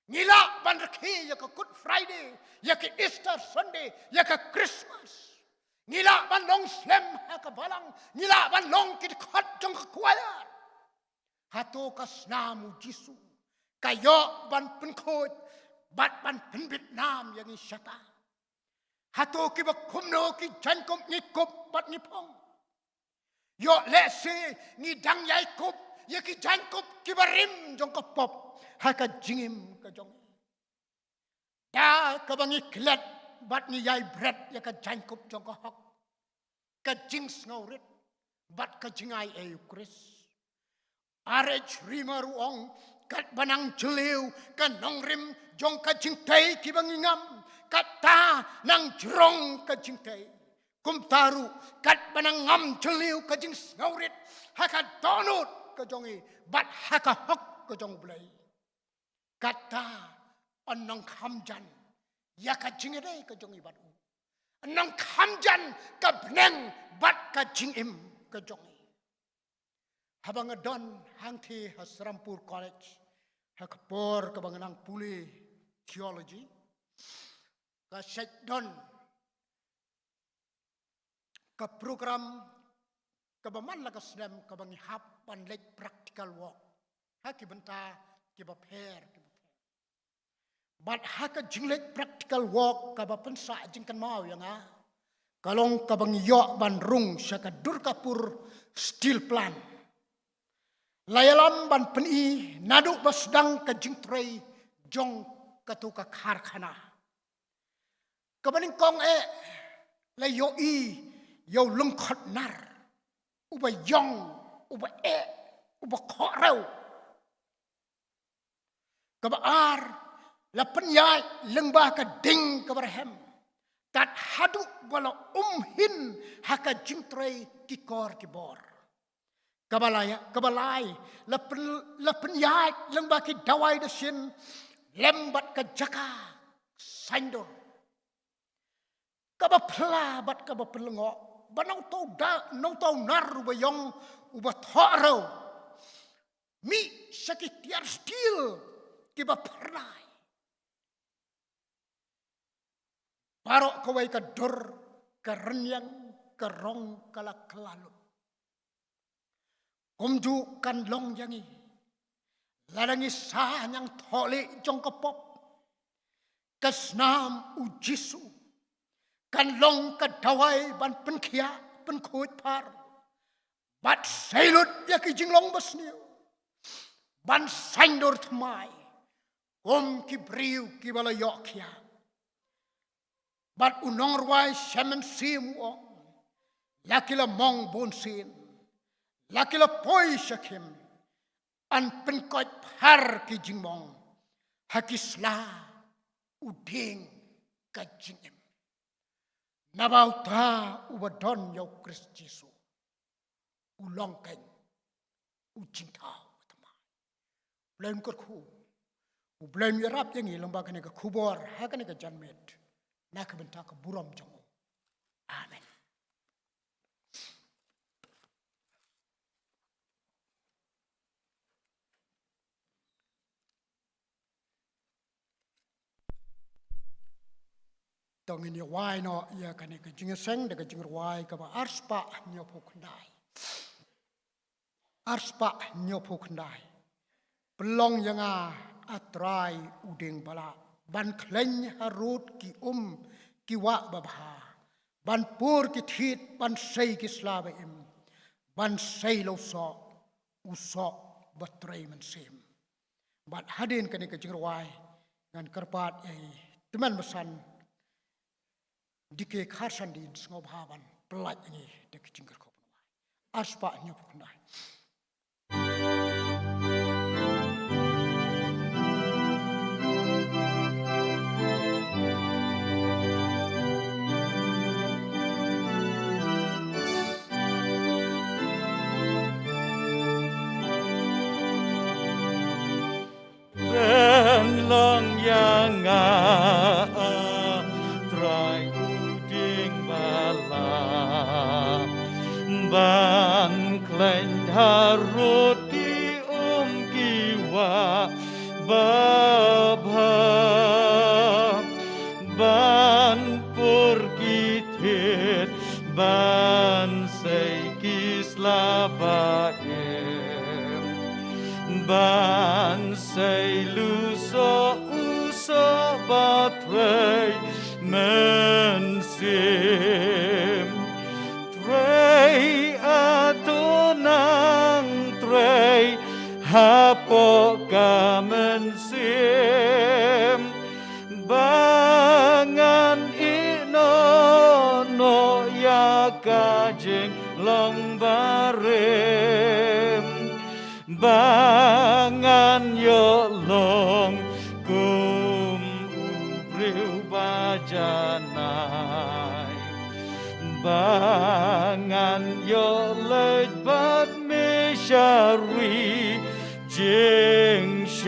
Ngila ban rekhi yaka Good Friday, yaka Easter Sunday, yaka Christmas. Ngila ban long slem haka balang, ngila ban long kit khat jong kuayar. Hato kasnamu jisu. Kayo ban penkot, bat ban pen Vietnam yang isyata. Hato ki bakumno ki jankom ngikup bat ngipong. Yo lese ngidang yaikup yaki jangkup kibarim jong kapop haka jingim ka jong da kabangi klet bat ni yai bread yaka jangkup jong ka hok ka jing snaurit bat ka jingai e Kris arech rimaruong kat banang jelew ka nongrim jong ka jingtei kibangi ngam kata nang jrong ka jingtei kumtaru kat banang ngam jelew ka jing snaurit haka donut kejongi bat haka hok kejong blay kata onong kamjan yaka jingere kejongi batu onong kamjan kabneng bat ka jingim kejongi habang adon hangti Hasrampur College hakapor kabanganang puli theology ka setdon ka program kabaman lakas dem kabangi hapan lek practical work haki benta kiba per but haka jinglek practical work kabapensa jingkan mau yang kalong kabangi yo ban rung syaka Durgapur steel plant layalam ban peni nadu basdang ka jingtrei jong katuka karkhana kabaning kong la yo yo lungkhot nar uba yong, uba uba korau. Kabar la penyai lembah ka ding kabarhem. Tat hadu bala umhin haka jingtrei kikor kibor. Kabalai la penyai lembah ki dawai desin lembat ka jaka sandor. Kabapla bat kabapelengok. Banau tau nar uba yong uba thorau mi sakitiar steel kiba pernai barok kawai ka dor ka renyang ka rong kala kelalu kumju kan long yangi ladangi sanyang thole jong kapop kasnam ujisu kan long ka dawai ban penkhia penkhut par bat sailut ya ki jinglong basniu ban sandor thmai ki briu ki bala yokia bat unong ruai shaman simu lakila mong bonsin lakila poi shakim an penkot par ki jingmong hakisla uding ka jingem Nabauta ubadon yau Kris Jesu ulongkan ujintau teman. Belum kerku, belum yarap yang ilang bagan ega kubor, hakan ega janmet, nak bentak buram jango. Amen. Tongin ya wai no ya kane ka jingaseng de ka jingrwai ka ba arspa nyopo khandai pelong yang atrai uding bala ban kleny harut ki ki wa babha ban pur ki thit ban sei ki slava im ban sei lo so uso batrai man sim ban hadin kani ke Jingrwai ngan karpat ai teman besan dike kharsan din ngob haban pelat ni de Jingr ko aspa nyup kunai long yang trai uding bala ban klen harut ki kiwa babha ban pur ki thit ban sei ki slaba ban sei lu so uso batrei men sim trei atonang trei hapo kamen sim bangan ino no ya kajing long barem bangan yo long kum ubriu bajanai bangan yo leit bat meshari jingshai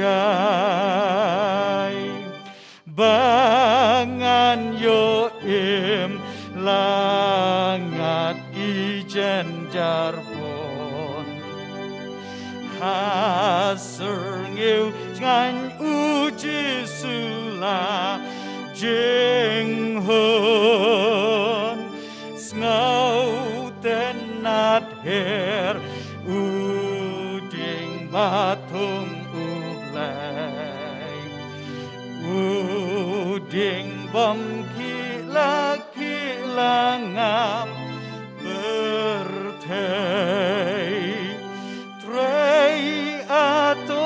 bangan yo im langat ijen jarbon haserngiu ngan uji sula jinghun ngau tenat her uding batung ublay uding bom kila ngam bertei trei atonang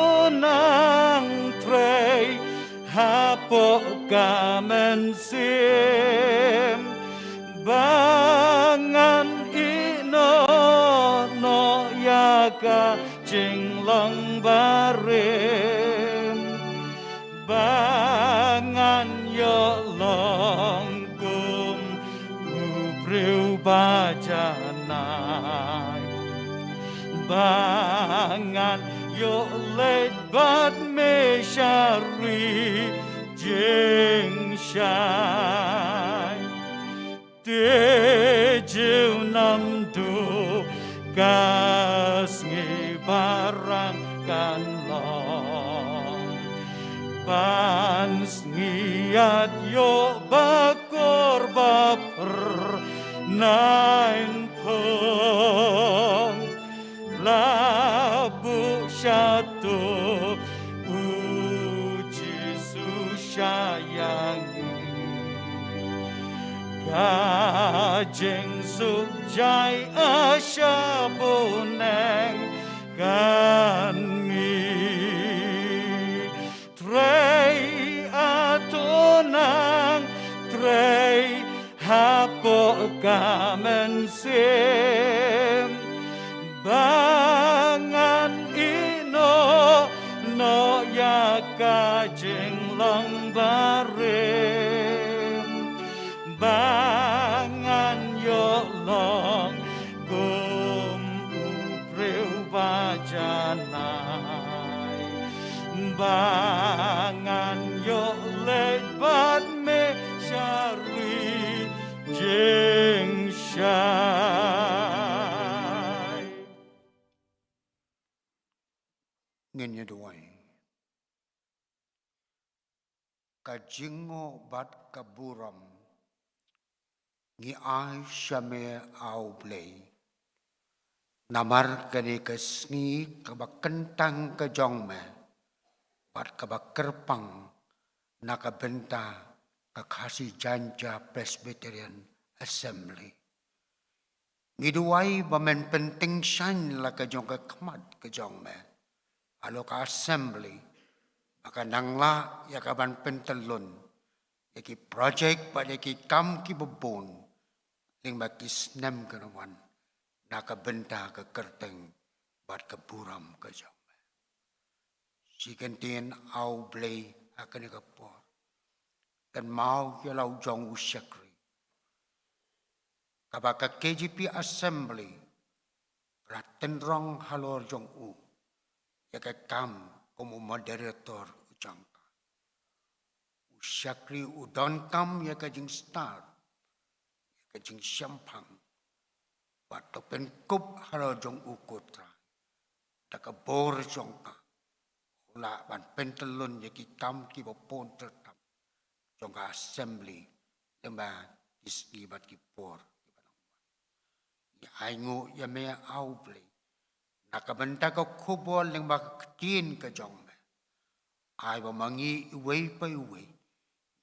trei hapo kamen sim bangan ino no yaka jinglong barim bangan yo long kum ubriu bajanai bangan yo leit bat meshari jingshai Tejiu nam du kasngi barang kan long Bans ngiat yo bakor baper nain pong Labu syatu uji susyayangi Kajing sukjai asyabuneng kanmi Trei atonang trei hapo kamen sim Bangan ino no yaka jinglong barim Bangan yo long kum ubriu bajanai Bangan yo leit bat me syari jingshai ngenya duai kajingo bat kaburam ngi ai shame au play namar kani kasni kabakentang ka jong me bat kerpang nakabenta kakasi Jingiaseng Presbyterian Assembly. Ngiduai bamen penting syan la kajong kemat kajong me. Alo ka assembly maka nangla ya kaban pentelun yaki project pada ki kam ki bebon ling baki snem kenawan nakabenta ke kerteng bat keburam kajong me. Si kentien au blay akan kapor. Dan mau ya lau jong usyakri. Kabaka KGP Assembly raten rong halor jong u. Ya kam como moderator ujangka. Usyakri udon kam ya jing start. Ya jing syampang. Bato penkup halor jong u kotra. Daka bor jongka. Ula ban pentelun ya kam ki bopon tertam. Jongka assembly lemba isgi bat ki por ki balangwan. Ya aingu ya mea au play. Nakabenta ko kubol lemba ketin ke jong me. Ai ba mangi iwei pa iwei.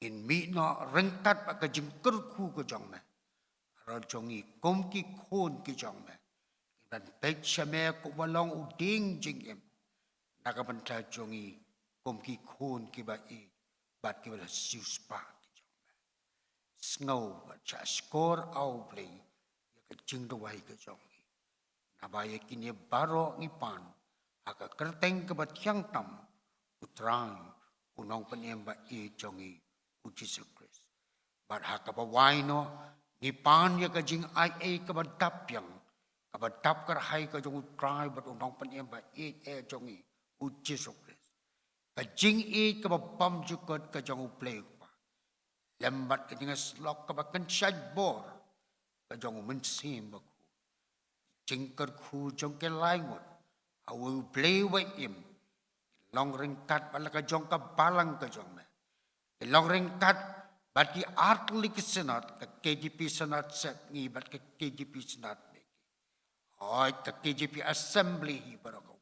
In mi no rengkat ba ke jengkerku ke jong me. Rajongi kom ki khon ki jong me. Dan pek syame ko balong uding jingem. Nakabenta jongi kom ki khon ki ba i. Bat ki bala sius pa ki jong me. Sngau bat cha skor au play ya ke Jingrwai ke jong ni. Nabaya kini baro ngipan aka kerteng ke bat yang tam utrang unong penem ba i jong ni Jesus Christ. Bat haka ba waino ngipan ya ke jing ai ke bat dap yang ke bat dap ke hai ke jong utrai bat unong penem ba i jong ni Jesus Christ. Kajing i kababam jukot kajong uplay pa. Lembat kajing slok kabakan syad bor. Kajong mensim baku. Jingker ku jong ke laingot. Awu uplay wa im. Long ringkat bala kajong ka balang kajong me. Long ringkat bati artli kesenat ke KGP senat set ngi bat ke KGP senat negi. Oi ke KGP assembly hi barakaw.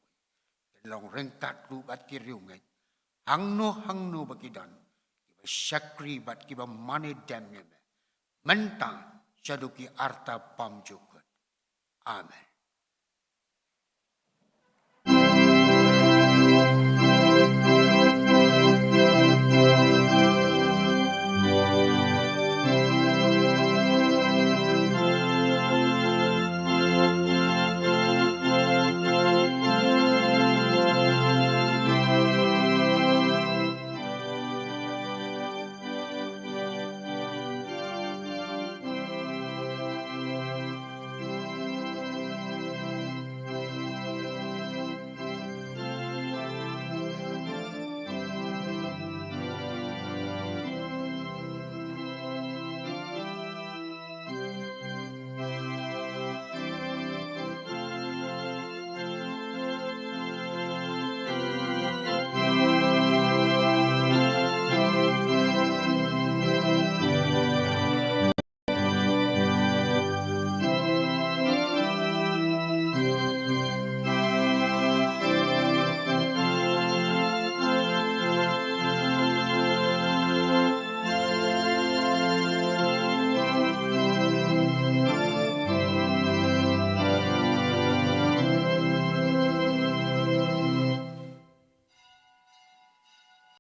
Long ringkat lu bat ki riungai. Hangno bakidan. Kiba syakri bat kiba mani damnya me. Mentang syaduki arta pam jukut. Amen.